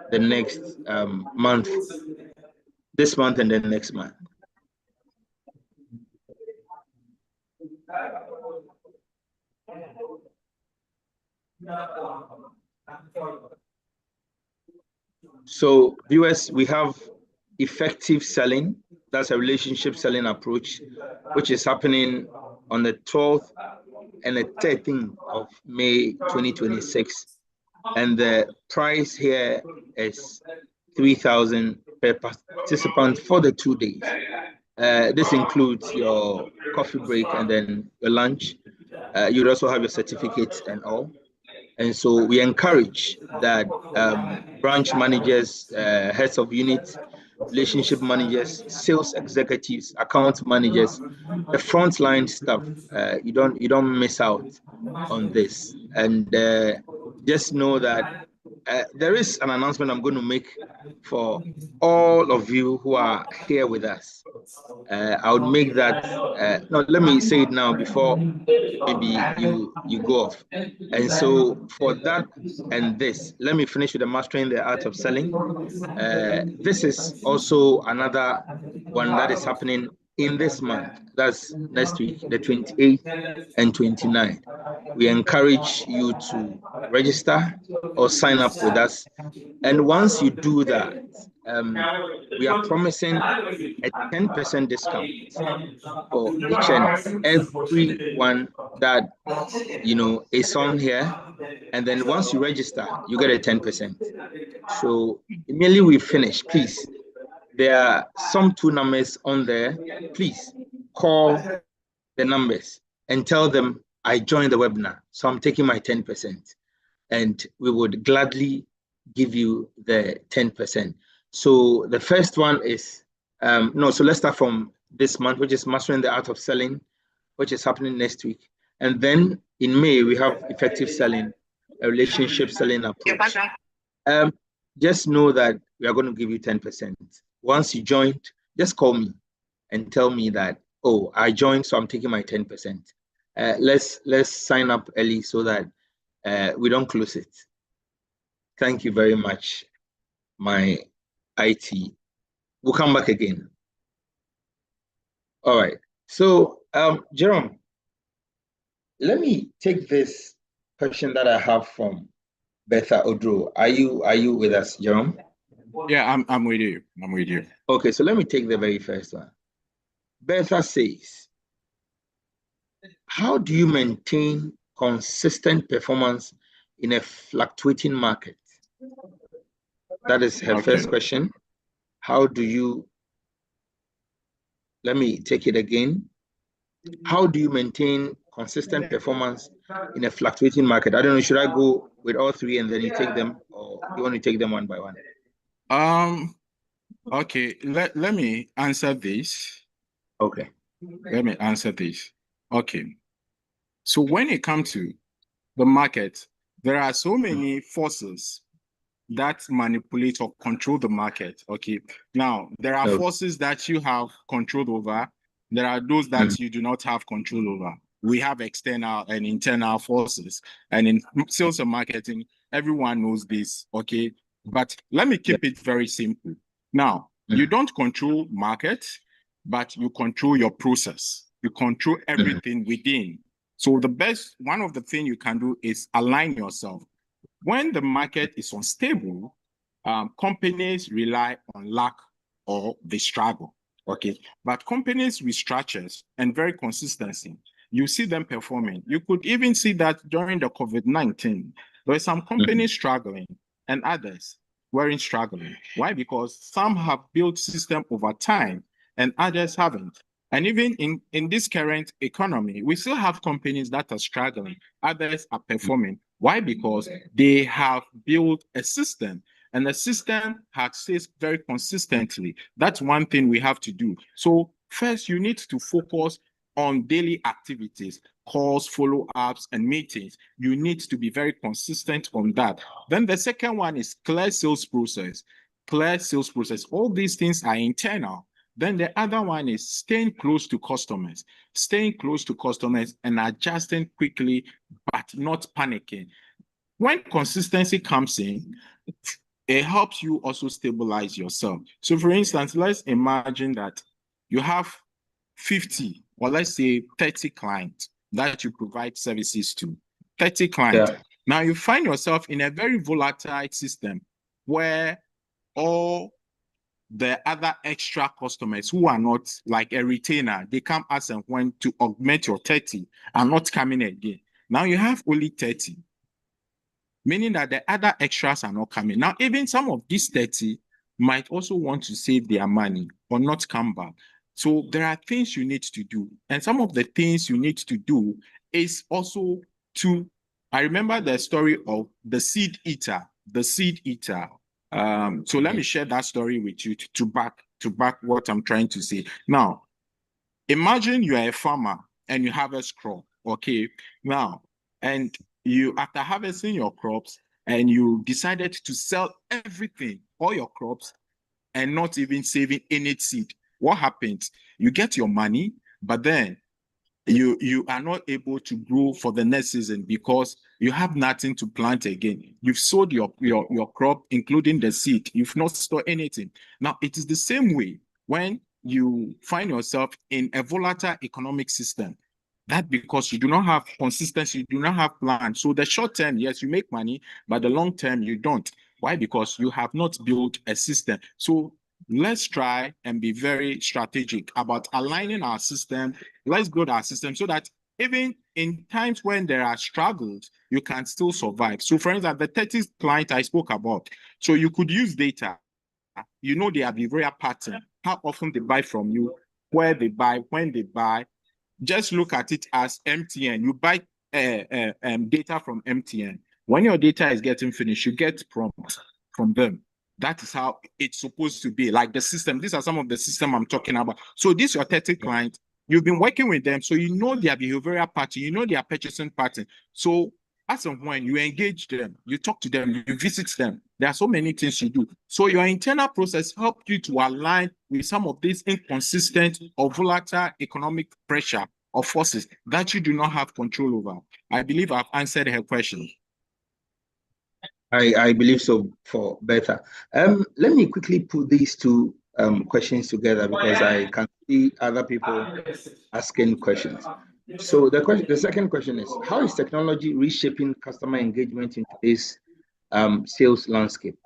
Speaker 2: the next month, this month and then next month. So viewers, we have effective selling. That's a relationship selling approach, which is happening on the 12th and the 13th of May 2026. And the price here is 3,000 per participant for the 2 days. This includes your coffee break and then your lunch. You'd also have your certificates and all. And so we encourage that branch managers, heads of units, relationship managers, sales executives, account managers, the frontline staff, you don't miss out on this. And just know that there is an announcement I'm going to make for all of you who are here with us. I would make that. No, let me say it now before maybe you go off. And so for that and this, let me finish with the mastering the art of selling. This is also another one that is happening in this month. That's next week, the 28th and 29th. We encourage you to register or sign up with us. And once you do that, we are promising a 10% discount for each and everyone that is on here. And then once you register, you get a 10%. So immediately we finish, please, there are some 2 numbers on there. Please call the numbers and tell them I joined the webinar, so I'm taking my 10%, and we would gladly give you the 10%. So the first one is so let's start from this month, which is mastering the art of selling, which is happening next week. And then in May, we have effective selling, a relationship selling approach. Just know that we are going to give you 10%. Once you joined, just call me and tell me that, oh, I joined, so I'm taking my 10%. Let's sign up early so that we don't close it. Thank you very much, my IT. We'll come back again. All right. So, Jerome, let me take this question that I have from Bertha Odro. Are you with us, Jerome?
Speaker 3: Yeah, I'm with you. I'm with you.
Speaker 2: Okay, so let me take the very first one. Bertha says, how do you maintain consistent performance in a fluctuating market? That is her first question. How do you, let me take it again. How do you maintain consistent performance in a fluctuating market? I don't know, should I go with all 3 and then you take them, or you want to take them one by one?
Speaker 3: Okay, let me answer this.
Speaker 2: Okay.
Speaker 3: Let me answer this. Okay. So when it comes to the market, there are so many forces that manipulate or control the market. Okay. Now, there are forces that you have control over. There are those that you do not have control over. We have external and internal forces. And in sales and marketing, everyone knows this. Okay. But let me keep it very simple. Now, you don't control market, but you control your process. You control everything within. So one of the things you can do is align yourself. When the market is unstable, companies rely on luck or they struggle. Okay. But companies with structures and very consistency, you see them performing. You could even see that during the COVID-19, there were some companies struggling and others weren't struggling. Why? Because some have built system over time and others haven't. And even in this current economy, we still have companies that are struggling. Others are performing. Why? Because they have built a system, and the system has says very consistently. That's one thing we have to do. So first, you need to focus on daily activities, calls, follow-ups, and meetings. You need to be very consistent on that. Then the second one is clear sales process. Clear sales process. All these things are internal. Then the other one is staying close to customers, and adjusting quickly, but not panicking. When consistency comes in, it helps you also stabilize yourself. So for instance, let's imagine that you have 50 or let's say 30 clients that you provide services to, 30 clients. Yeah. Now you find yourself in a very volatile system where all the other extra customers who are not like a retainer, they come as and when to augment your 30 are not coming again. Now you have only 30, meaning that the other extras are not coming. Now, even some of these 30 might also want to save their money or not come back. So there are things you need to do. And some of the things you need to do is also to, I remember the story of the seed eater, so let me share that story with you to back what I'm trying to say. Now, imagine you are a farmer and you harvest crop, okay? Now, and you, after harvesting your crops, and you decided to sell everything, all your crops, and not even saving any seed. What happens? You get your money, but then you are not able to grow for the next season because you have nothing to plant again. You've sold your crop, including the seed. You've not stored anything. Now, it is the same way when you find yourself in a volatile economic system. That because you do not have consistency, you do not have plan. So the short term, yes, you make money, but the long term, you don't. Why? Because you have not built a system. So let's try and be very strategic about aligning our system. Let's build our system so that even in times when there are struggles, you can still survive. So for instance, the 30th client I spoke about, so you could use data. You know their behavioral pattern, how often they buy from you, where they buy, when they buy. Just look at it as MTN. You buy data from MTN. When your data is getting finished, you get prompt from them. That is how it's supposed to be. Like the system, these are some of the system I'm talking about. So this is your 30 client. You've been working with them, so you know their behavioral pattern, you know their purchasing pattern. So as and when you engage them, you talk to them, you visit them, there are so many things you do. So your internal process helps you to align with some of these inconsistent or volatile economic pressure or forces that you do not have control over. I believe I've answered her question.
Speaker 2: I believe so for Bertha. Let me quickly put these two questions together because I can see other people asking questions. So the second question is, how is technology reshaping customer engagement in today's sales landscape?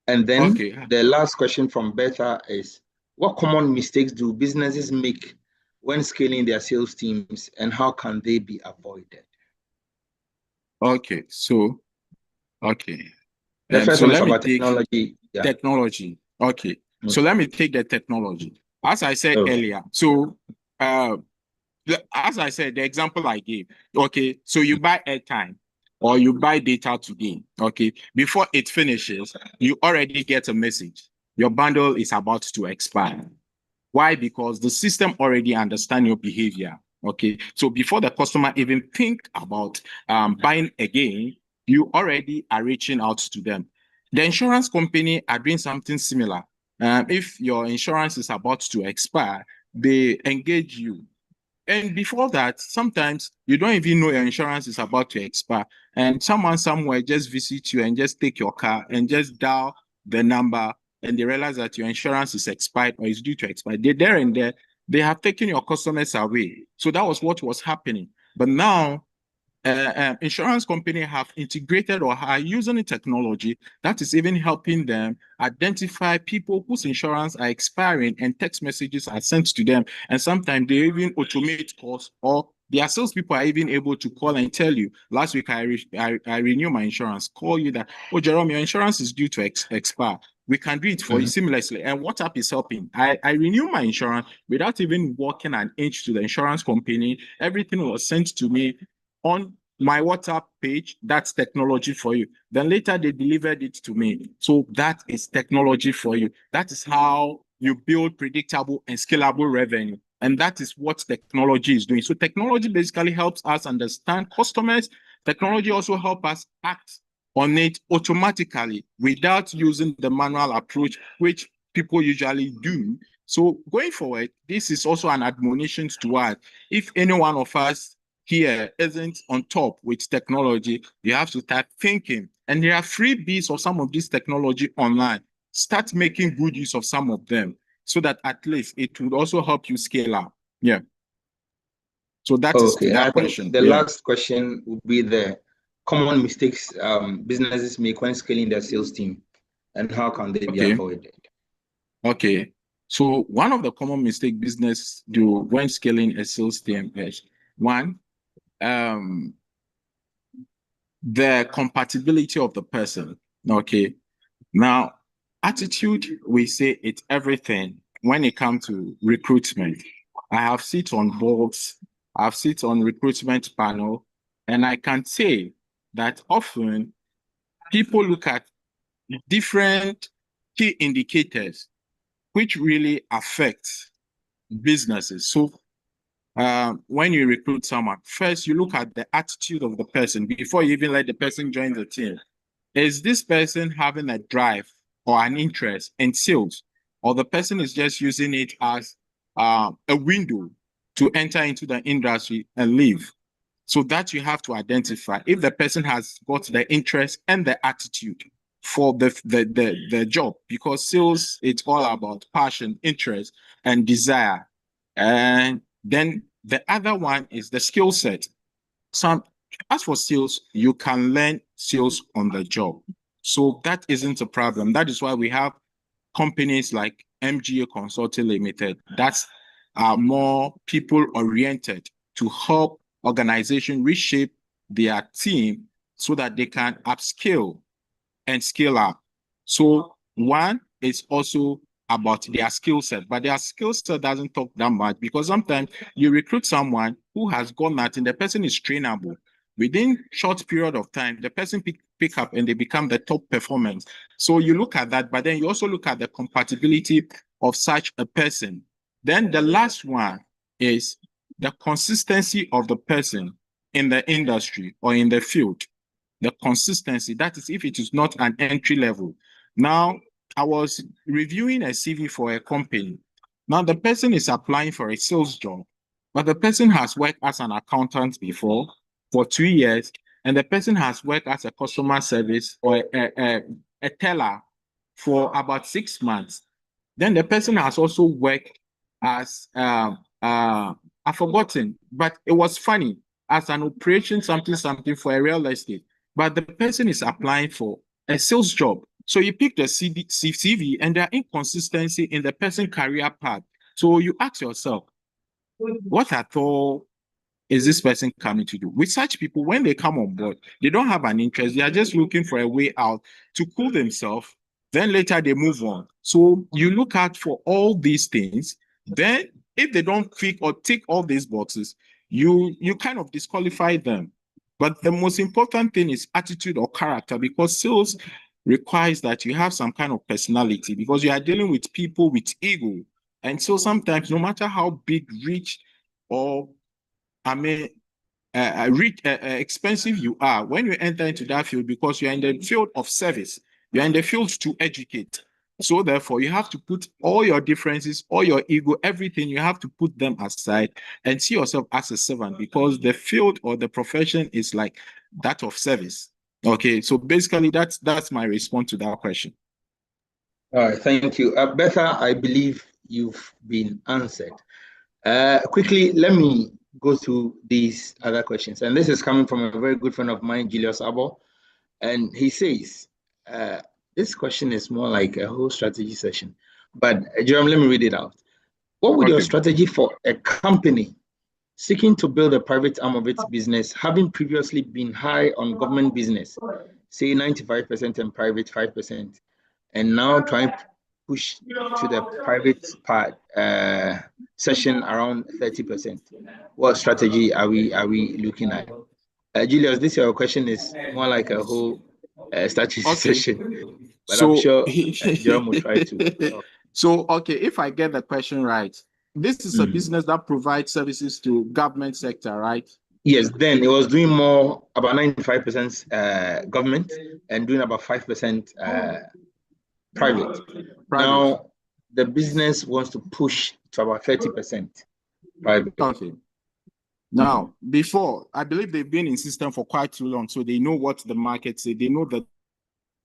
Speaker 2: And then the last question from Bertha is, what common mistakes do businesses make when scaling their sales teams, and how can they be avoided?
Speaker 3: Okay, so
Speaker 2: the first one is about technology.
Speaker 3: Technology. Okay, so let me take the technology. As I said earlier, so as I said, the example I gave, okay, so you buy airtime or you buy data today, okay, before it finishes, you already get a message. Your bundle is about to expire. Why? Because the system already understands your behavior, okay? So before the customer even think about buying again, you already are reaching out to them. The insurance company are doing something similar. If your insurance is about to expire, they engage you. And before that, sometimes you don't even know your insurance is about to expire. And someone somewhere just visits you and just take your car and just dial the number, and they realize that your insurance is expired or is due to expire. They're there and there. They have taken your customers away. So that was what was happening. But now, insurance companies have integrated or are using technology that is even helping them identify people whose insurance are expiring, and text messages are sent to them. And sometimes they even automate calls, or their salespeople are even able to call and tell you, last week I renewed my insurance, call you that, oh, Jerome, your insurance is due to expire. We can do it for you seamlessly. And WhatsApp is helping. I renew my insurance without even walking an inch to the insurance company. Everything was sent to me on my WhatsApp page. That's technology for you. Then later they delivered it to me. So that is technology for you. That is how you build predictable and scalable revenue. And that is what technology is doing. So technology basically helps us understand customers. Technology also helps us act on it automatically without using the manual approach, which people usually do. So going forward, this is also an admonition to us. If any one of us here isn't on top with technology, you have to start thinking. And there are freebies of some of this technology online. Start making good use of some of them so that at least it would also help you scale up. Yeah. So that is that question.
Speaker 2: The last question would be the common mistakes businesses make when scaling their sales team. and how can they be
Speaker 3: Okay.
Speaker 2: avoided?
Speaker 3: Okay. So one of the common mistake business do when scaling a sales team is one, the compatibility of the person. Okay. Now, attitude, we say it's everything when it comes to recruitment. I have sit on boards, I've sit on recruitment panel, and I can say that often people look at different key indicators which really affect businesses. So when you recruit someone, first you look at the attitude of the person before you even let the person join the team. Is this person having a drive or an interest in sales, or the person is just using it as a window to enter into the industry and leave? So that you have to identify if the person has got the interest and the attitude for the job, because sales, it's all about passion, interest, and desire. And then the other one is the skill set. As for sales, you can learn sales on the job. So that isn't a problem. That is why we have companies like MGA Consulting Limited that are more people-oriented to help organizations reshape their team so that they can upskill and scale up. So one is also about their skill set, but their skill set doesn't talk that much, because sometimes you recruit someone who has gone that and the person is trainable. Within short period of time, the person pick up and they become the top performance. So you look at that, but then you also look at the compatibility of such a person. Then the last one is the consistency of the person in the industry or in the field. The consistency, that is if it is not an entry level. Now, I was reviewing a CV for a company. Now, the person is applying for a sales job, but the person has worked as an accountant before for 2 years, and the person has worked as a customer service or a teller for about 6 months. Then the person has also worked as, I've forgotten, but it was funny, as an operation something for a real estate. But the person is applying for a sales job. So you pick the CV and there are inconsistency in the person's career path. So you ask yourself, what at all is this person coming to do? With such people, when they come on board, they don't have an interest. They are just looking for a way out to cool themselves. Then later they move on. So you look out for all these things. Then if they don't fit or tick all these boxes, you kind of disqualify them. But the most important thing is attitude or character, because sales requires that you have some kind of personality, because you are dealing with people with ego. And so sometimes, no matter how big, rich, or expensive you are, when you enter into that field, because you're in the field of service, you're in the field to educate. So therefore, you have to put all your differences, all your ego, everything, you have to put them aside and see yourself as a servant, because the field or the profession is like that of service. Okay, so basically that's my response to that question.
Speaker 2: All right, thank you. Betha, I believe you've been answered. Quickly, let me go through these other questions. And this is coming from a very good friend of mine, Julius Abo. And he says, this question is more like a whole strategy session. But Jerome, let me read it out. What would your strategy for a company seeking to build a private arm of its business, having previously been high on government business, say 95% and private 5%, and now trying to push to the private part session around 30%? What strategy are we looking at? Julius, this your question is more like a whole strategy session, but so, I'm sure Jerome will try to.
Speaker 3: So, okay, if I get the question right, this is a business that provides services to government sector, right?
Speaker 2: Yes, then it was doing more, about 95% government and doing about 5% private. Now, the business wants to push to about 30% private.
Speaker 3: Okay. Now, before, I believe they've been in system for quite too long, so they know what the market say, they know the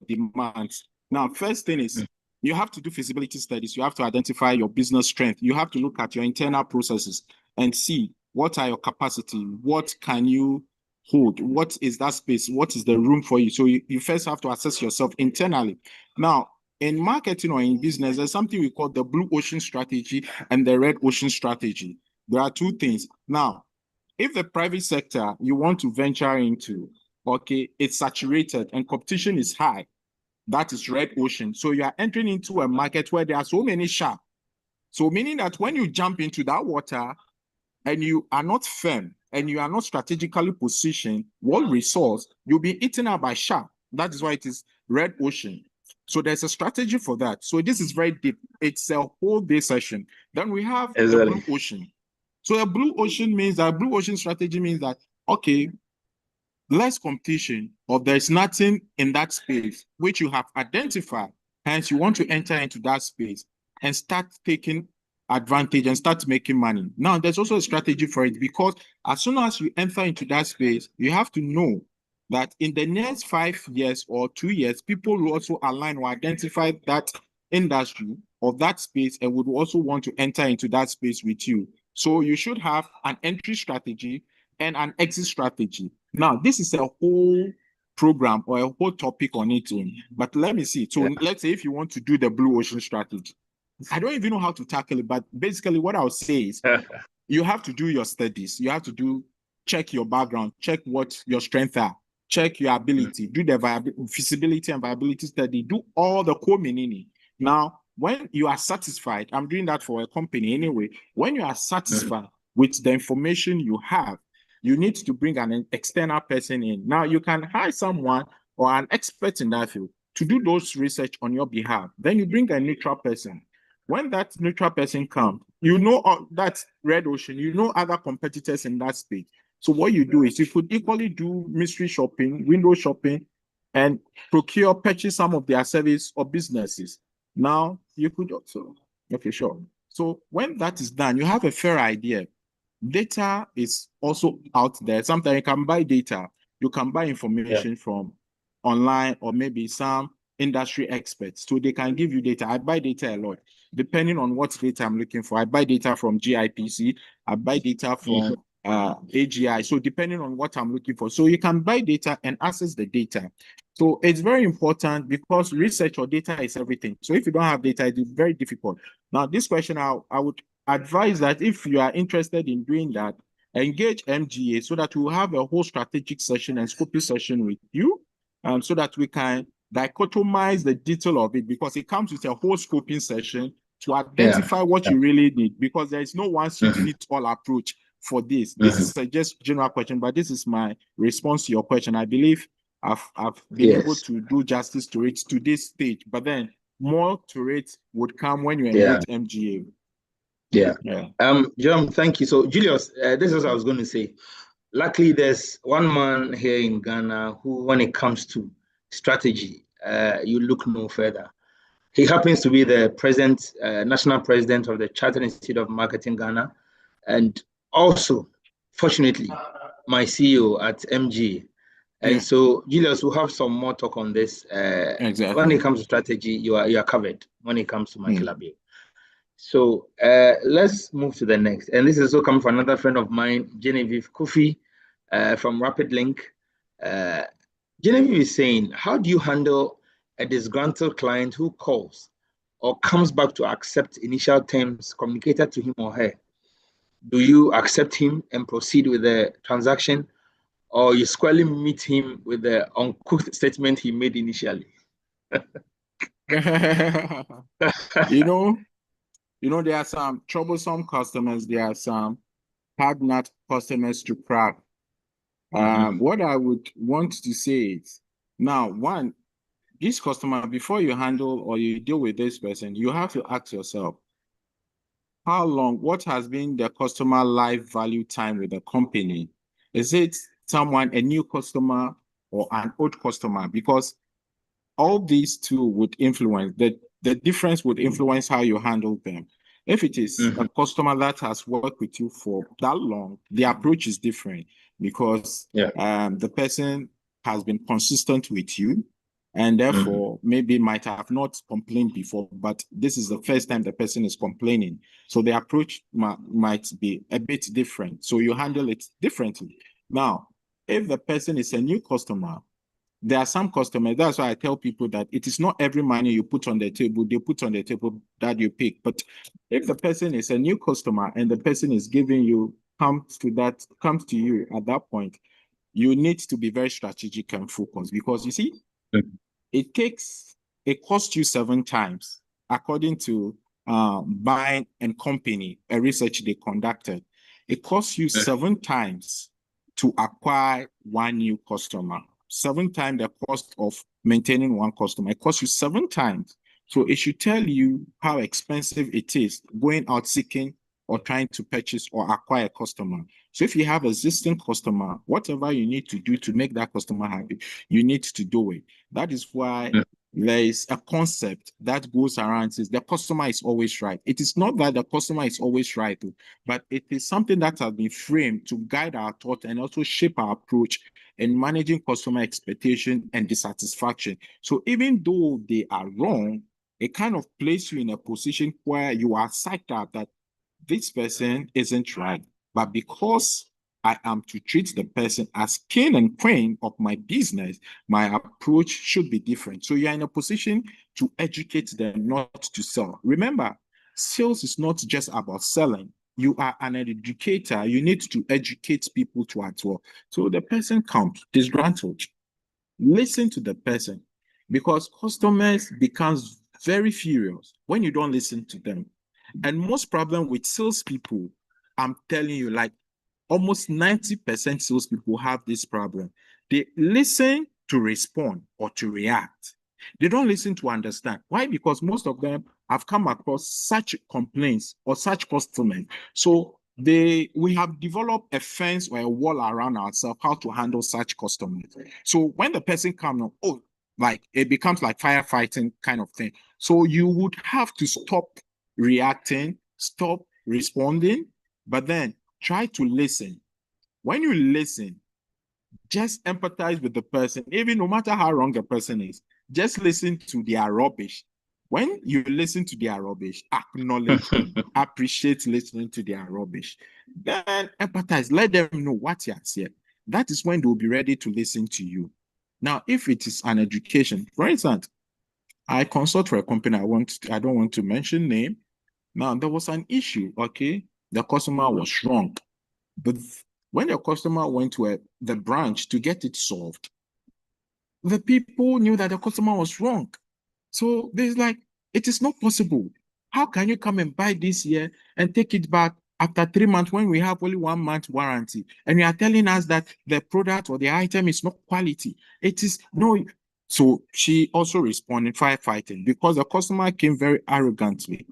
Speaker 3: demands. Now, first thing is, you have to do feasibility studies. You have to identify your business strength. You have to look at your internal processes and see what are your capacity, what can you hold, what is that space, what is the room for you. So you first have to assess yourself internally. Now, in marketing or in business, there's something we call the blue ocean strategy and the red ocean strategy. There are two things. Now, if the private sector you want to venture into, okay, it's saturated and competition is high, that is red ocean. So you are entering into a market where there are so many sharks. So meaning that when you jump into that water and you are not firm and you are not strategically positioned, what resource, you'll be eaten up by shark. That is why it is red ocean. So there's a strategy for that. So this is very deep. It's a whole day session. Then we have the blue ocean. So a blue ocean means that blue ocean strategy means that, okay, less competition, or there's nothing in that space which you have identified. Hence, you want to enter into that space and start taking advantage and start making money. Now, there's also a strategy for it, because as soon as you enter into that space, you have to know that in the next 5 years or 2 years, people will also align or identify that industry or that space and would also want to enter into that space with you. So you should have an entry strategy and an exit strategy. Now, this is a whole program or a whole topic on it. But let me see. So let's say if you want to do the blue ocean strategy, I don't even know how to tackle it, but basically what I'll say is you have to do your studies. You have to check your background, check what your strengths are, check your ability, do the feasibility and viability study, do all the core meaning. Now, when you are satisfied, I'm doing that for a company anyway. When you are satisfied with the information you have, you need to bring an external person in. Now, you can hire someone or an expert in that field to do those research on your behalf. Then you bring a neutral person. When that neutral person comes, you know that's red ocean, you know other competitors in that space. So what you do is you could equally do mystery shopping, window shopping, and purchase some of their service or businesses. Now, you could also, okay, sure. So when that is done, you have a fair idea. Data is also out there. Sometimes you can buy data. You can buy information from online or maybe some industry experts. So they can give you data. I buy data a lot, depending on what data I'm looking for. I buy data from GIPC. I buy data from AGI. So depending on what I'm looking for. So you can buy data and access the data. So it's very important because research or data is everything. So if you don't have data, it's very difficult. Now, this question, I would advise that if you are interested in doing that, engage MGA so that we'll have a whole strategic session and scoping session with you, so that we can dichotomize the detail of it, because it comes with a whole scoping session to identify what you really need, because there is no one-size-fits-all approach for this. This is a just general question, but this is my response to your question. I believe I've been able to do justice to it to this stage, but then more to it would come when you engage MGA.
Speaker 2: John, thank you. So Julius, this is what I was going to say. Luckily, there's one man here in Ghana who, when it comes to strategy, you look no further. He happens to be the president, national president of the Chartered Institute of Marketing Ghana, and also, fortunately, my CEO at MGA. And so, Julius, we'll have some more talk on this.
Speaker 3: Exactly.
Speaker 2: When it comes to strategy, you are covered. When it comes to Michael Abiel. So let's move to the next. And this is also coming from another friend of mine, Genevieve Kofi from Rapid Link. Genevieve is saying, how do you handle a disgruntled client who calls or comes back to accept initial terms communicated to him or her? Do you accept him and proceed with the transaction, or you squarely meet him with the uncooked statement he made initially?
Speaker 3: You know, there are some troublesome customers. There are some hard nut customers to crack. What I would want to say is, now, one, this customer, before you handle or you deal with this person, you have to ask yourself, how long, what has been the customer life value time with the company? Is it someone, a new customer or an old customer? Because all these two would influence, the difference would influence how you handle them. If it is a customer that has worked with you for that long, the approach is different, because the person has been consistent with you, and therefore maybe might have not complained before, but this is the first time the person is complaining. So the approach might be a bit different. So you handle it differently. Now, if the person is a new customer, there are some customers, that's why I tell people that it is not every money you put on the table, they put on the table that you pick. But if the person is a new customer and the person is giving you, comes to you at that point, you need to be very strategic and focused, because you see, it costs you 7 times, according to Bain and Company, a research they conducted. It costs you 7 times to acquire one new customer. 7 times the cost of maintaining one customer. It costs you 7 times. So it should tell you how expensive it is going out seeking or trying to purchase or acquire a customer. So if you have an existing customer, whatever you need to do to make that customer happy, you need to do it. That is why there is a concept that goes around, says the customer is always right. It is not that the customer is always right, but it is something that has been framed to guide our thought and also shape our approach in managing customer expectation and dissatisfaction. So even though they are wrong, it kind of places you in a position where you are psyched out that this person isn't right, but because I am to treat the person as king and queen of my business, my approach should be different. So you're in a position to educate them, not to sell. Remember, sales is not just about selling. You are an educator. You need to educate people to as well. So the person comes disgruntled. Listen to the person, because customers becomes very furious when you don't listen to them. And most problem with salespeople, I'm telling you, like almost 90% salespeople have this problem. They listen to respond or to react. They don't listen to understand. Why? Because most of them have come across such complaints or such customers. So we have developed a fence or a wall around ourselves how to handle such customers. So when the person comes, like it becomes like firefighting kind of thing. So you would have to stop reacting, stop responding, but then try to listen. When you listen, just empathize with the person, even no matter how wrong a person is. Just listen to their rubbish. When you listen to their rubbish, acknowledge them, appreciate listening to their rubbish. Then empathize, let them know what you have said. That is when they will be ready to listen to you. Now, if it is an education, for instance, I consult for a company, I don't want to mention name. Now, there was an issue, okay? The customer was wrong. But when the customer went to the branch to get it solved, the people knew that the customer was wrong. So there's like, it is not possible. How can you come and buy this year and take it back after 3 months when we have only 1 month warranty? And you are telling us that the product or the item is not quality. It is no. So she also responded firefighting because the customer came very arrogantly.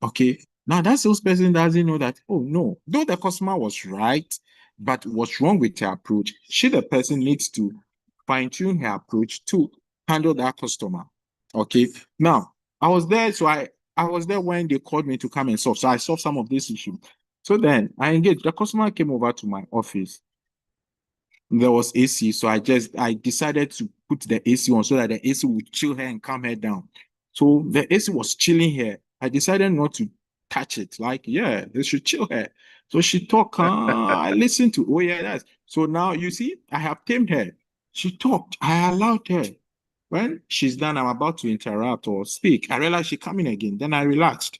Speaker 3: Okay. Now that salesperson doesn't know that, oh no, though the customer was right, but what's wrong with her approach? The person needs to fine-tune her approach to handle that customer. Okay. Now, I was there, so I was there when they called me to come and solve. So I solved some of this issue. So then I engaged. The customer came over to my office. There was AC, so I decided to put the AC on so that the AC would chill her and calm her down. So the AC was chilling her. I decided not to touch it. Like, yeah, they should chill her. So she talked. I listened to. Oh yeah, that's. So now you see, I have tamed her. She talked. I allowed her. When she's done, I'm about to interrupt or speak. I realized she's coming again. Then I relaxed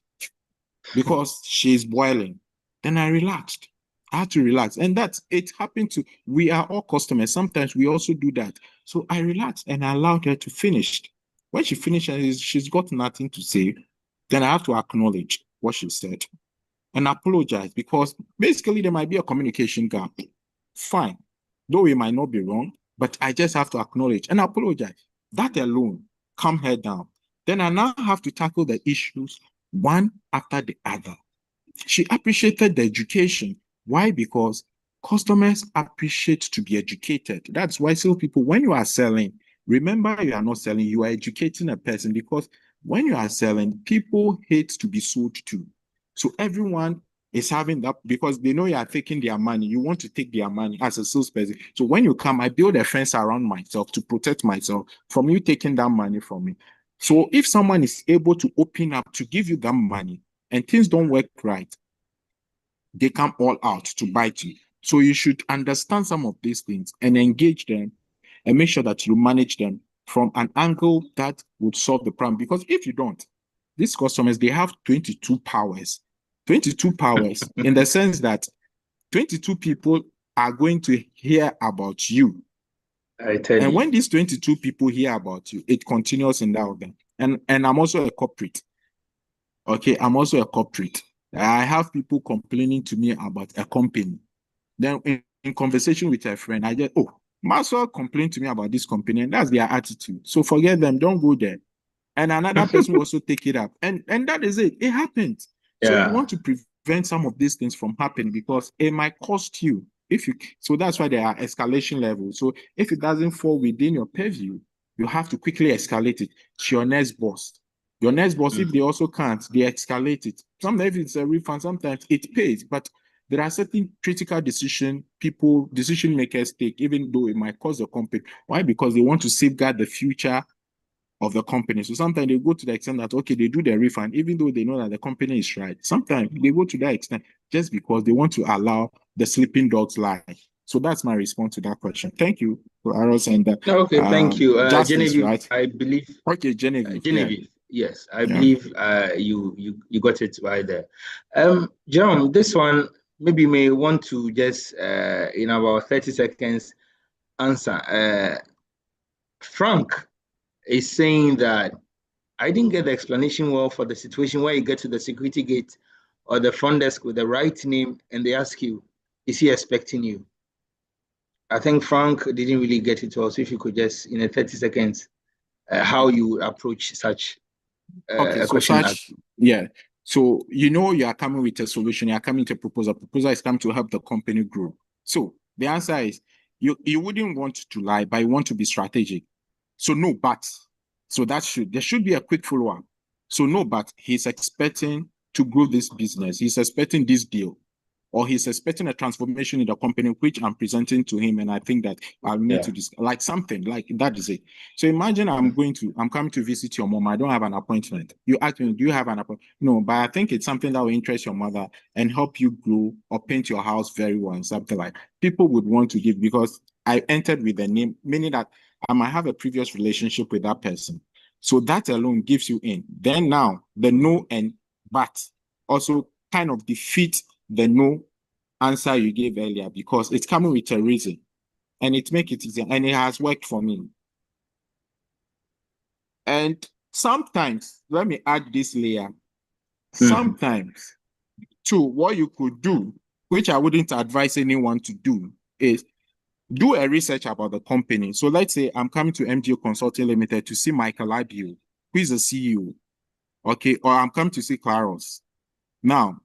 Speaker 3: because she's boiling. Then I relaxed. I had to relax. And it happened to, we are all customers. Sometimes we also do that. So I relaxed and I allowed her to finish. When she finished and she's got nothing to say, then I have to acknowledge what she said and apologize, because basically there might be a communication gap. Fine. Though we might not be wrong, but I just have to acknowledge and apologize. That alone, calm her down. Then I now have to tackle the issues one after the other. She appreciated the education. Why? Because customers appreciate to be educated. That's why salespeople, when you are selling, remember you are not selling, you are educating a person, because when you are selling, people hate to be sold to. So everyone is having that because they know you are taking their money. You want to take their money as a salesperson. So when you come, I build a fence around myself to protect myself from you taking that money from me. So if someone is able to open up to give you that money and things don't work right, they come all out to bite you. So you should understand some of these things and engage them and make sure that you manage them from an angle that would solve the problem. Because if you don't, these customers, they have 22 powers. 22 powers in the sense that 22 people are going to hear about you.
Speaker 2: I tell
Speaker 3: And
Speaker 2: you.
Speaker 3: when these 22 people hear about you, it continues in that order. And I'm also a corporate. Okay, I'm also a corporate. I have people complaining to me about a company. Then in conversation with a friend, I just, Maxwell complained to me about this company, and that's their attitude. So forget them, don't go there. And another person will also take it up. And that is it. It happens. So you want to prevent some of these things from happening because it might cost you. So that's why there are escalation levels. So if it doesn't fall within your purview, you have to quickly escalate it to your next boss. Your next boss, if they also can't, they escalate it. Sometimes if it's a refund, sometimes it pays. But there are certain critical decision makers take, even though it might cost the company. Why? Because they want to safeguard the future of the company. So sometimes they go to the extent that, okay, they do the refund, even though they know that the company is right. Sometimes they go to that extent just because they want to allow the sleeping dogs lie. So that's my response to that question. Thank you, Claros. And
Speaker 2: okay, thank you.
Speaker 3: Justice,
Speaker 2: Genevieve,
Speaker 3: right?
Speaker 2: I believe.
Speaker 3: Okay, Genevieve.
Speaker 2: Genevieve, yes, I believe you got it right there. Jerome, this one maybe you may want to just in about 30 seconds answer. Frank is saying that I didn't get the explanation well for the situation where you get to the security gate or the front desk with the right name and they ask you, is he expecting you? I think Frank didn't really get it well. So if you could just, in 30 seconds, how you would approach such a question.
Speaker 3: So you are coming with a solution, you are coming to a proposal. Proposal is coming to help the company grow. So the answer is you wouldn't want to lie, but you want to be strategic. So no, but so there should be a quick follow-up. So no, but he's expecting to grow this business. He's expecting this deal, or he's expecting a transformation in the company, which I'm presenting to him. And I think that I'll need to discuss like something like that is it. So imagine I'm coming to visit your mom. I don't have an appointment. You ask me, do you have an appointment? No, but I think it's something that will interest your mother and help you grow or paint your house very well and something like people would want to give because I entered with a name, meaning that I might have a previous relationship with that person. So that alone gives you in. Then now the no and but also kind of defeat the no answer you gave earlier because it's coming with a reason and it makes it easier and it has worked for me. And sometimes, let me add this layer, sometimes too, what you could do, which I wouldn't advise anyone to do, is do a research about the company. So let's say I'm coming to MGA Consulting Limited to see Michael Abiu, who is the CEO, okay, or I'm coming to see Claros. Now,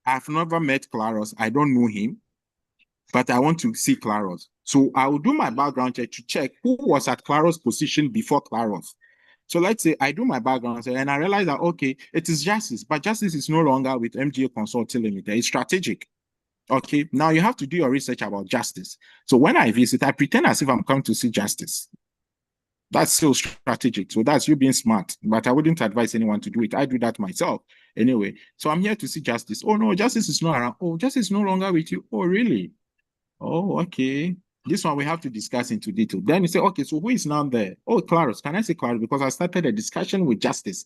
Speaker 3: I've never met Claros. I don't know him, but I want to see Claros. So I will do my background check to check who was at Claros' position before Claros. So let's say I do my background and I realize that, okay, it is Justice, but Justice is no longer with MGA Consulting Limited. It's strategic. Okay, now you have to do your research about Justice. So when I visit, I pretend as if I'm coming to see Justice. That's still strategic. So that's you being smart, but I wouldn't advise anyone to do it. I do that myself anyway. So I'm here to see Justice. Oh no, Justice is not around. Oh, Justice is no longer with you. Oh, really? Oh, okay. This one we have to discuss into detail. Then you say, okay, so who is now there? Oh, Claros. Can I say Claros? Because I started a discussion with Justice.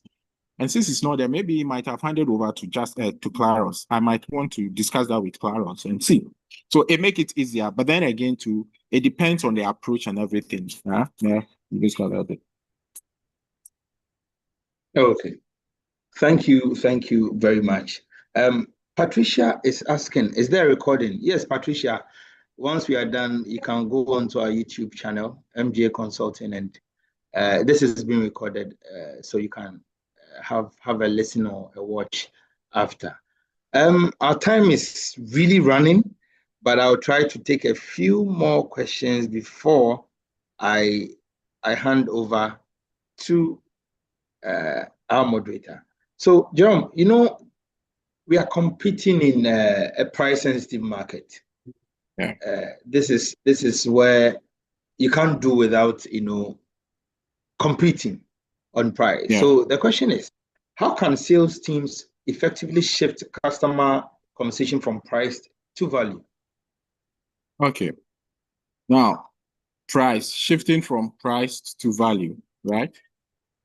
Speaker 3: And since it's not there, maybe he might have handed over to Claros. I might want to discuss that with Claros and see. So it make it easier. But then again, too, it depends on the approach and everything. Yeah.
Speaker 2: Okay. Thank you very much. Patricia is asking, is there a recording? Yes, Patricia. Once we are done, you can go on to our YouTube channel, MGA Consulting, and this is being recorded, so you can have a listen or a watch after. Our time is really running, but I'll try to take a few more questions before I hand over to our moderator. So, Jerome, we are competing in a price-sensitive market. This is where you can't do without competing on price. So the question is, how can sales teams effectively shift customer conversation from price to value?
Speaker 3: Okay. Now, price, shifting from price to value, right?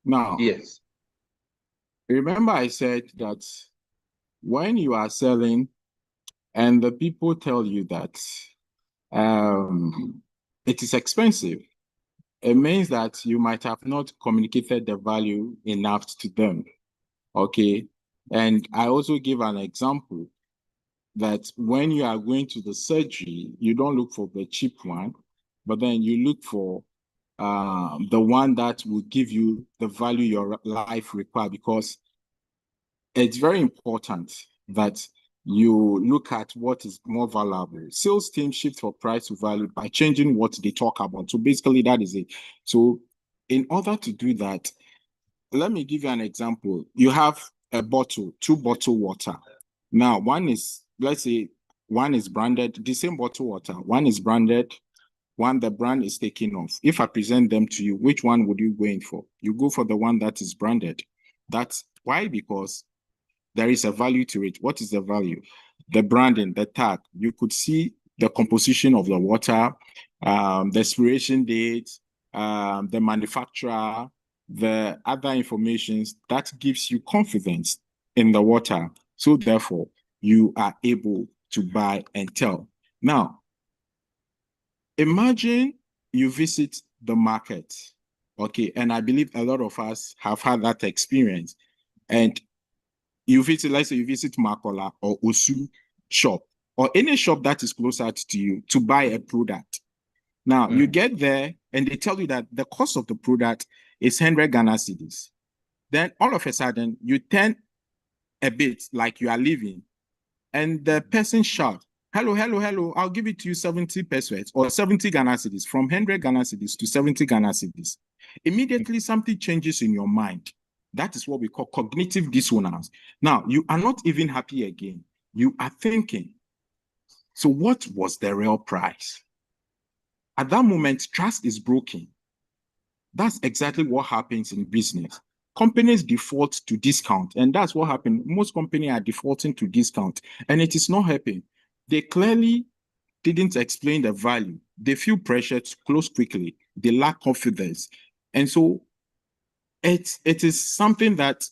Speaker 3: Now,
Speaker 2: Yes.
Speaker 3: remember I said that when you are selling and the people tell you that it is expensive, it means that you might have not communicated the value enough to them. Okay. And I also give an example that when you are going to the surgery, you don't look for the cheap one, but then you look for the one that will give you the value your life requires, because it's very important that you look at what is more valuable. Sales team shift from price to value by changing what they talk about. So basically that is it. So in order to do that, let me give you an example. You have a bottle, 2 bottle water. Now, one is, let's say one is branded, the same bottle water, one is branded, one the brand is taken off. If I present them to you, which one would you go in for? You go for the one that is branded. That's why, because there is a value to it. What is the value? The branding, the tag. You could see the composition of the water, the expiration date, the manufacturer, the other information that gives you confidence in the water. So therefore, you are able to buy and tell. Now, imagine you visit the market, okay? And I believe a lot of us have had that experience. And you visit, let's say you visit Makola or Osu shop, or any shop that is closer to you to buy a product. Now, you get there and they tell you that the cost of the product is 100 Ghana cedis. Then all of a sudden, you turn a bit like you are leaving, and the person shout, hello, hello, hello, I'll give it to you 70 pesos or 70 Ghana cedis, from 100 Ghana cedis to 70 Ghana cedis. Immediately, something changes in your mind. That is what we call cognitive dissonance. Now, you are not even happy again. You are thinking, so what was the real price? At that moment, trust is broken. That's exactly what happens in business. Companies default to discount, and that's what happened. Most companies are defaulting to discount, and it is not helping. They clearly didn't explain the value. They feel pressure to close quickly. They lack confidence. And so it is something that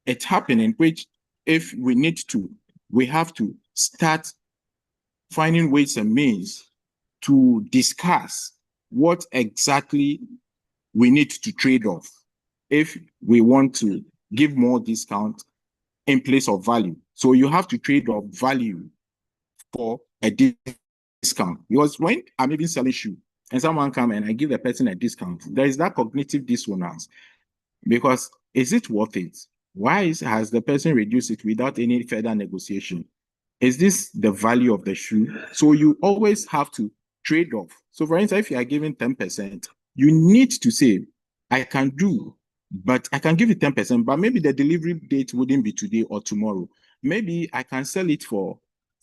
Speaker 3: it's happening, which if we need to, we have to start finding ways and means to discuss what exactly we need to trade off if we want to give more discount in place of value. So you have to trade off value for a discount. Because when I'm even selling shoe and someone come and I give the person a discount, there is that cognitive dissonance. Because is it worth it? Why has the person reduced it without any further negotiation? Is this the value of the shoe? So you always have to trade off. So for instance, if you are giving 10%, you need to say, I can do, but I can give you 10%, but maybe the delivery date wouldn't be today or tomorrow. Maybe I can sell it for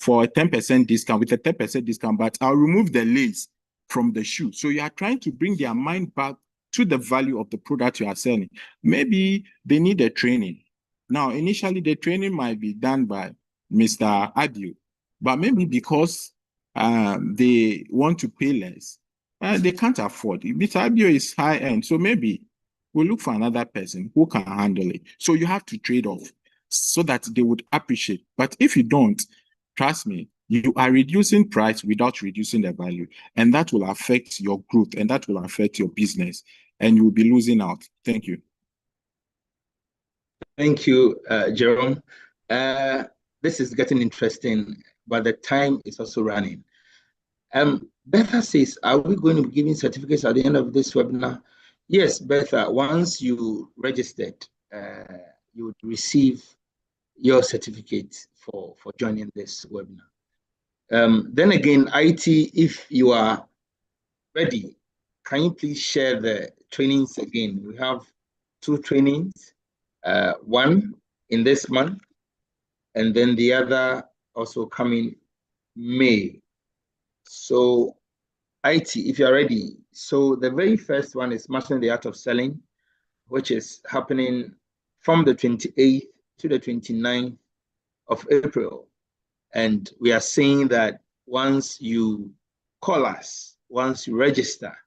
Speaker 3: a 10% discount, with a 10% discount, but I'll remove the lace from the shoe. So you are trying to bring their mind back to the value of the product you are selling. Maybe they need a training. Now, initially, the training might be done by Mr. Adio, but maybe because they want to pay less, they can't afford it. Mr. Adio is high end, so maybe we'll look for another person who can handle it. So you have to trade off so that they would appreciate. But if you don't, trust me, you are reducing price without reducing the value, and that will affect your growth, and that will affect your business, and you will be losing out. Thank you.
Speaker 2: Thank you, Jerome. This is getting interesting, but the time is also running. Betha says, are we going to be giving certificates at the end of this webinar? Yes, Betha, once you registered, you would receive your certificate for joining this webinar. Then again, IT, if you are ready, can you please share the trainings again? We have 2 trainings, one in this month, and then the other also coming May. So IT, if you're ready. So the very first one is Mastering the Art of Selling, which is happening from the 28th to the 29th of April. And we are saying that once you call us, once you register,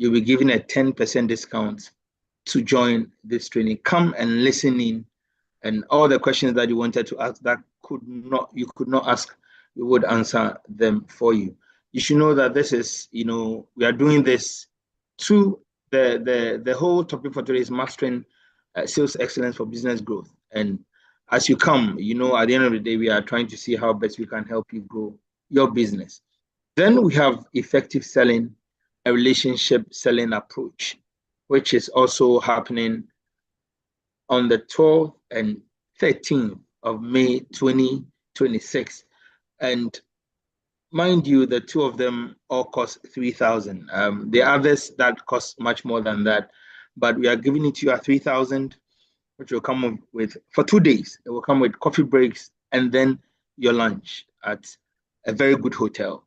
Speaker 2: you'll be given a 10% discount to join this training. Come and listen in, and all the questions that you wanted to ask that you could not ask, we would answer them for you. You should know that this is, we are doing this to the whole topic for today is mastering sales excellence for business growth. And as you come, at the end of the day, we are trying to see how best we can help you grow your business. Then we have effective selling, a relationship selling approach, which is also happening on the 12th and 13th of May 2026. And mind you, the two of them all cost 3,000. The others that cost much more than that, but we are giving it to you at 3,000, which will come with for 2 days. It will come with coffee breaks and then your lunch at a very good hotel.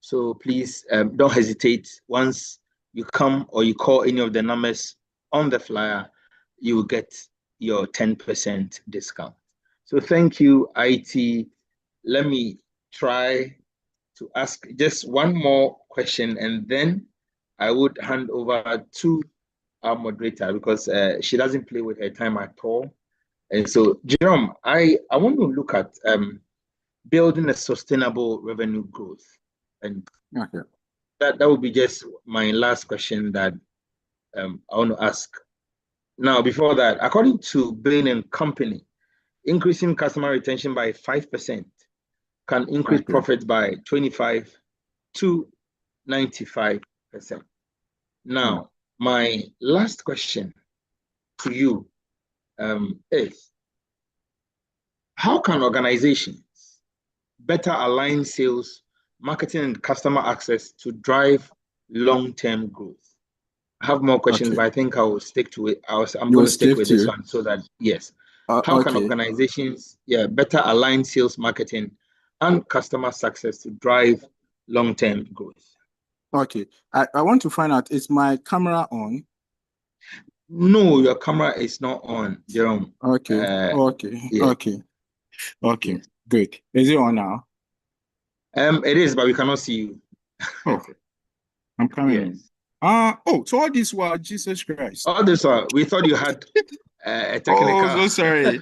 Speaker 2: So please don't hesitate. Once you come or you call any of the numbers on the flyer, you will get your 10% discount. So thank you, IT. Let me try to ask just one more question, and then I would hand over to our moderator because she doesn't play with her time at all. And so, Jerome, I want to look at building a sustainable revenue growth. And
Speaker 3: Okay.
Speaker 2: that would be just my last question that I want to ask. Now, before that, according to Bain & Company, increasing customer retention by 5% can increase profits by 25 to 95%. Now, my last question to you is, how can organizations better align sales, marketing, and customer access to drive long-term growth? I have more questions, but I think I will stick to it. I'm going to stick with this one so that, yes. How can organizations better align sales, marketing, and customer success to drive long-term growth?
Speaker 3: Okay. I want to find out, is my camera on?
Speaker 2: No, your camera is not on, Jerome.
Speaker 3: Okay. Okay. Good. Is it on now?
Speaker 2: It is, but we cannot see you.
Speaker 3: Okay. I'm coming in. So all this was Jesus Christ.
Speaker 2: All this one, we thought you had a technical.
Speaker 3: Oh, so sorry.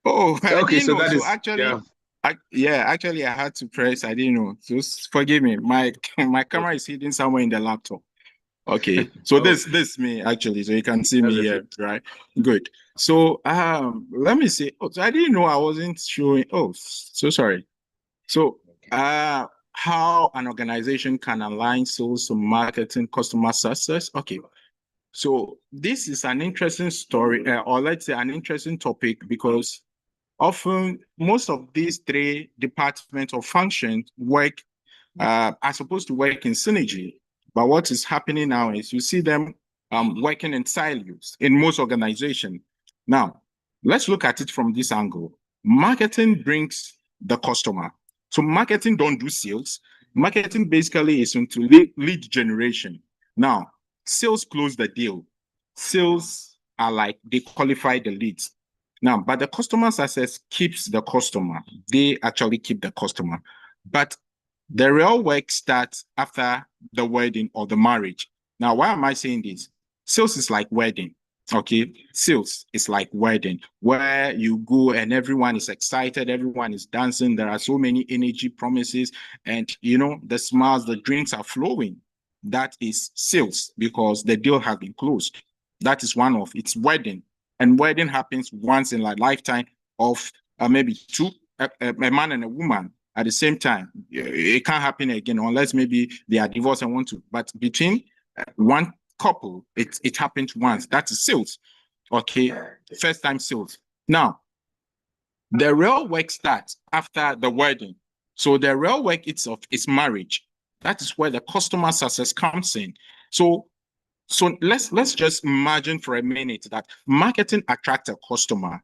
Speaker 2: Okay, so that is
Speaker 3: actually. Actually, I had to press. I didn't know. Just forgive me. My camera is hidden somewhere in the laptop. Okay. So this me actually. So you can see me here, right? Good. So let me see. Oh, so I didn't know I wasn't showing. Oh, so sorry. So how an organization can align sales to marketing, customer success. Okay. So this is an interesting story, or let's say an interesting topic, because often most of these three departments or functions are supposed to work in synergy. But what is happening now is you see them working in silos in most organizations. Now, let's look at it from this angle. Marketing brings the customer. So marketing don't do sales. Marketing basically is into lead generation. Now, sales close the deal. Sales are like they qualify the leads. Now, but the customer success keeps the customer. They actually keep the customer. But the real work starts after the wedding or the marriage. Now, why am I saying this? Sales is like wedding. Okay, sales is like wedding, where you go and everyone is excited, everyone is dancing. There are so many energy promises, and the smiles, the drinks are flowing. That is sales because the deal has been closed. That is one of its wedding, and wedding happens once in a lifetime of maybe two, a man and a woman at the same time. It can't happen again unless maybe they are divorced and want to. But between one couple, it happened once. That is sales. Okay, first time sales. Now, the real work starts after the wedding. So the real work itself is marriage. That is where the customer success comes in. So let's just imagine for a minute that marketing attracts a customer,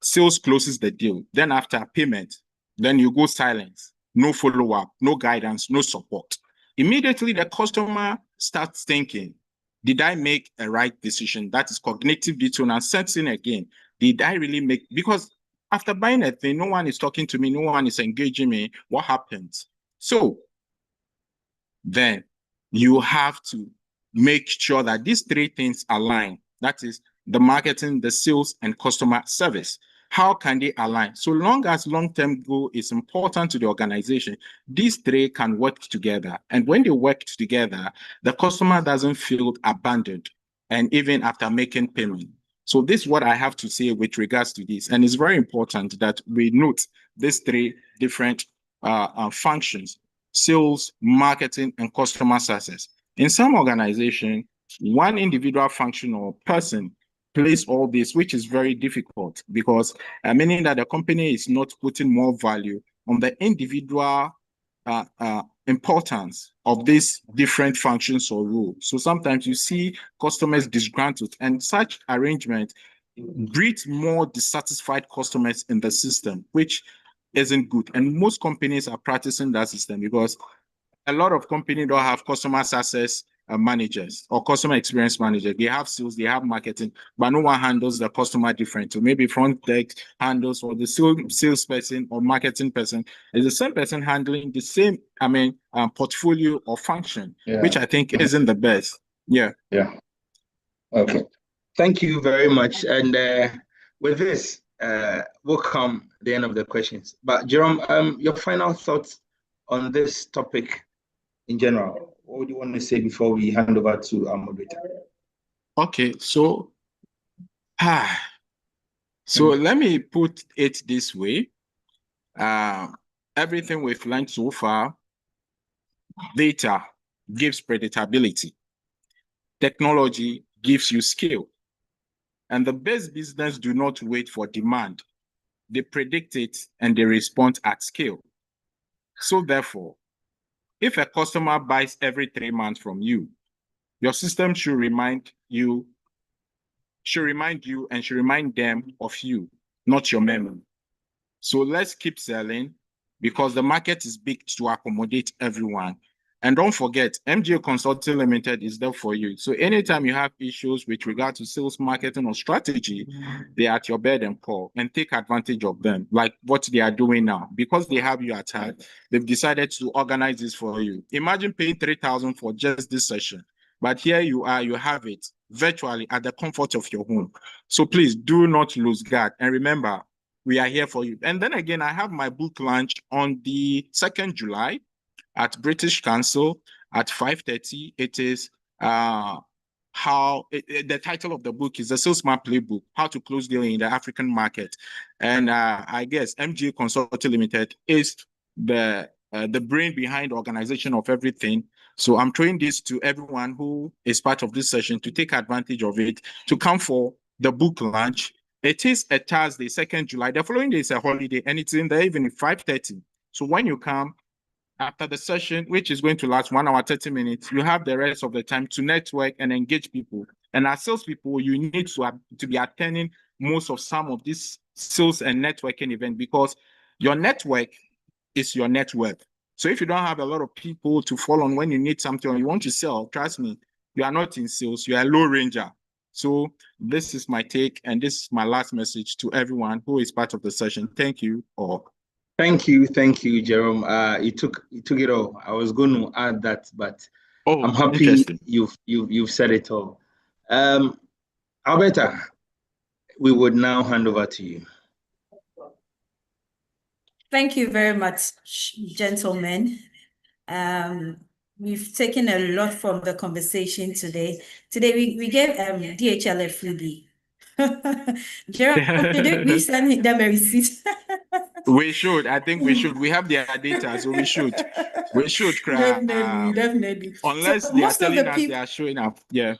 Speaker 3: sales closes the deal. Then after payment, then you go silence, no follow-up, no guidance, no support. Immediately the customer starts thinking, did I make a right decision? That is cognitive dissonance sets in again. Did I really make, because after buying a thing, no one is talking to me, no one is engaging me. What happens? So then you have to make sure that these three things align. That is the marketing, the sales, and customer service. How can they align? So long as long-term goal is important to the organization, these three can work together. And when they work together, the customer doesn't feel abandoned, and even after making payment. So this is what I have to say with regards to this. And it's very important that we note these three different functions: sales, marketing, and customer success. In some organization, one individual function or person plays all this, which is very difficult because meaning that the company is not putting more value on the individual importance of these different functions or roles. So sometimes you see customers disgruntled, and such arrangement breeds more dissatisfied customers in the system, which isn't good. And most companies are practicing that system because a lot of companies don't have customer success managers or customer experience manager. They have sales, they have marketing, but no one handles the customer different. So maybe front desk handles, or the salesperson or marketing person is the same person handling the same, portfolio or function, which I think isn't the best. Yeah.
Speaker 2: Okay. Thank you very much. And with this, we'll come the end of the questions. But Jerome, your final thoughts on this topic in general. What would you want to say before we hand over to our moderator?
Speaker 3: Okay, so let me put it this way. Everything we've learned so far, data gives predictability. Technology gives you skill. And the best business do not wait for demand. They predict it and they respond at scale. So therefore, if a customer buys every 3 months from you, your system should remind you and should remind them of you, not your memory. So let's keep selling because the market is big to accommodate everyone. And don't forget, MGA Consulting Limited is there for you. So anytime you have issues with regard to sales, marketing, or strategy, they're at your beck and call, and take advantage of them, like what they are doing now. Because they have you at heart, they've decided to organize this for you. Imagine paying $3,000 for just this session. But here you are, you have it virtually at the comfort of your home. So please do not lose guard. And remember, we are here for you. And then again, I have my book launch on the 2nd July at British Council at 5:30. It is the title of the book is The Salesman Playbook: How to Close Deals in the African Market. And I guess MGA Consulting Limited is the brain behind the organization of everything. So I'm throwing this to everyone who is part of this session to take advantage of it, to come for the book launch. It is a Thursday, 2nd July. The following day is a holiday, and it's in the evening, 5:30. So when you come, after the session, which is going to last 1 hour, 30 minutes, you have the rest of the time to network and engage people. And as salespeople, you need to be attending most of some of these sales and networking events because your network is your net worth. So if you don't have a lot of people to fall on when you need something or you want to sell, trust me, you are not in sales, you are a low ranger. So this is my take, and this is my last message to everyone who is part of the session. Thank you all.
Speaker 2: Thank you, Jerome. You took it all. I was going to add that, but I'm happy you've said it all. Alberta, we would now hand over to you.
Speaker 1: Thank you very much, gentlemen. We've taken a lot from the conversation today. Today we gave DHL a freebie. Gerald, should we send them a receipt?
Speaker 3: We should. I think we should. We have their data, so we should. We should.
Speaker 1: Definitely.
Speaker 3: Unless they are telling us they are showing up. Yeah.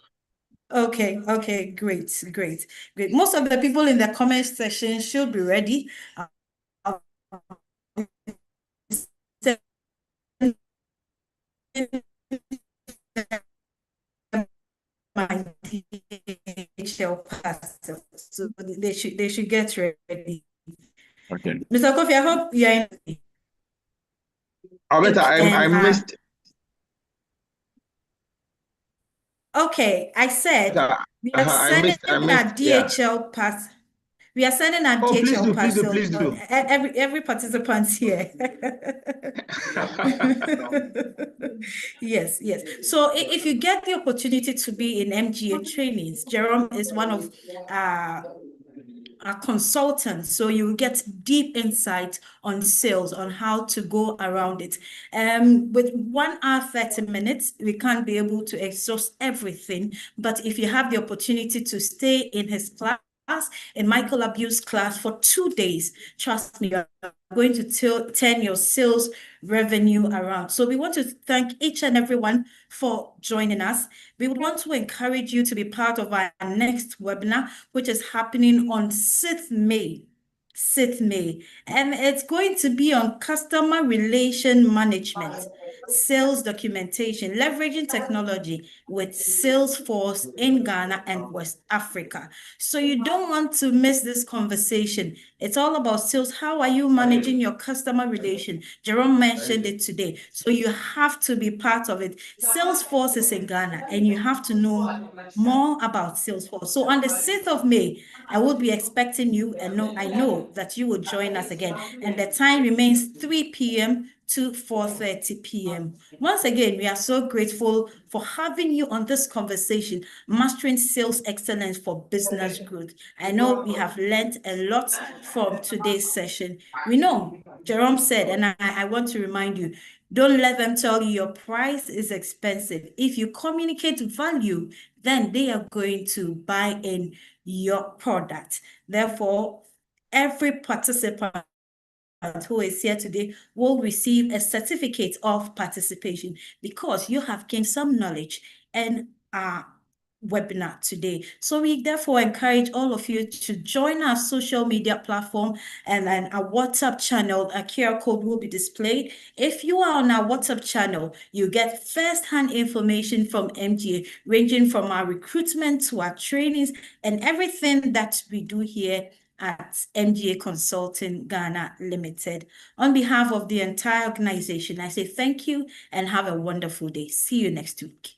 Speaker 1: Okay. Great. Most of the people in the comment section should be ready. My DHL parcel, so they should get ready.
Speaker 3: Okay.
Speaker 1: Mr. Kofi, I hope you are in.
Speaker 2: Alberta, I missed.
Speaker 1: Okay, I said we are sending that DHL parcel. We are sending our
Speaker 2: Oh, please
Speaker 1: DHL
Speaker 2: do,
Speaker 1: parcel.
Speaker 2: please do.
Speaker 1: Every participant here. Yes, yes. So if you get the opportunity to be in MGA trainings, Jerome is one of our consultants, so you get deep insight on sales, on how to go around it. With 1 hour, 30 minutes, we can't be able to exhaust everything, but if you have the opportunity to stay in his class, in Michael Abu's class for 2 days, trust me, you're going to turn your sales revenue around. So we want to thank each and everyone for joining us. We would want to encourage you to be part of our next webinar, which is happening on 6th May. 6th May, and it's going to be on customer relation management, sales documentation, leveraging technology with Salesforce in Ghana and West Africa. So you don't want to miss this conversation. It's all about sales. How are you managing your customer relation? Jerome mentioned it today. So you have to be part of it. Salesforce is in Ghana, and you have to know more about Salesforce. So on the 6th of May, I will be expecting you, and I know that you will join us again. And the time remains 3 p.m. to 4:30 p.m. Once again, we are so grateful for having you on this conversation, Mastering Sales Excellence for Business Growth. I know we have learned a lot from today's session. We know, Jerome said, and I want to remind you, don't let them tell you your price is expensive. If you communicate value, then they are going to buy in your product. Therefore, every participant who is here today will receive a certificate of participation because you have gained some knowledge and webinar today. So we therefore encourage all of you to join our social media platform and our WhatsApp channel. A QR code will be displayed. If you are on our WhatsApp channel, you get first-hand information from MGA, ranging from our recruitment to our trainings and everything that we do here at MGA Consulting Ghana Limited. On behalf of the entire organization, I say thank you and have a wonderful day. See you next week.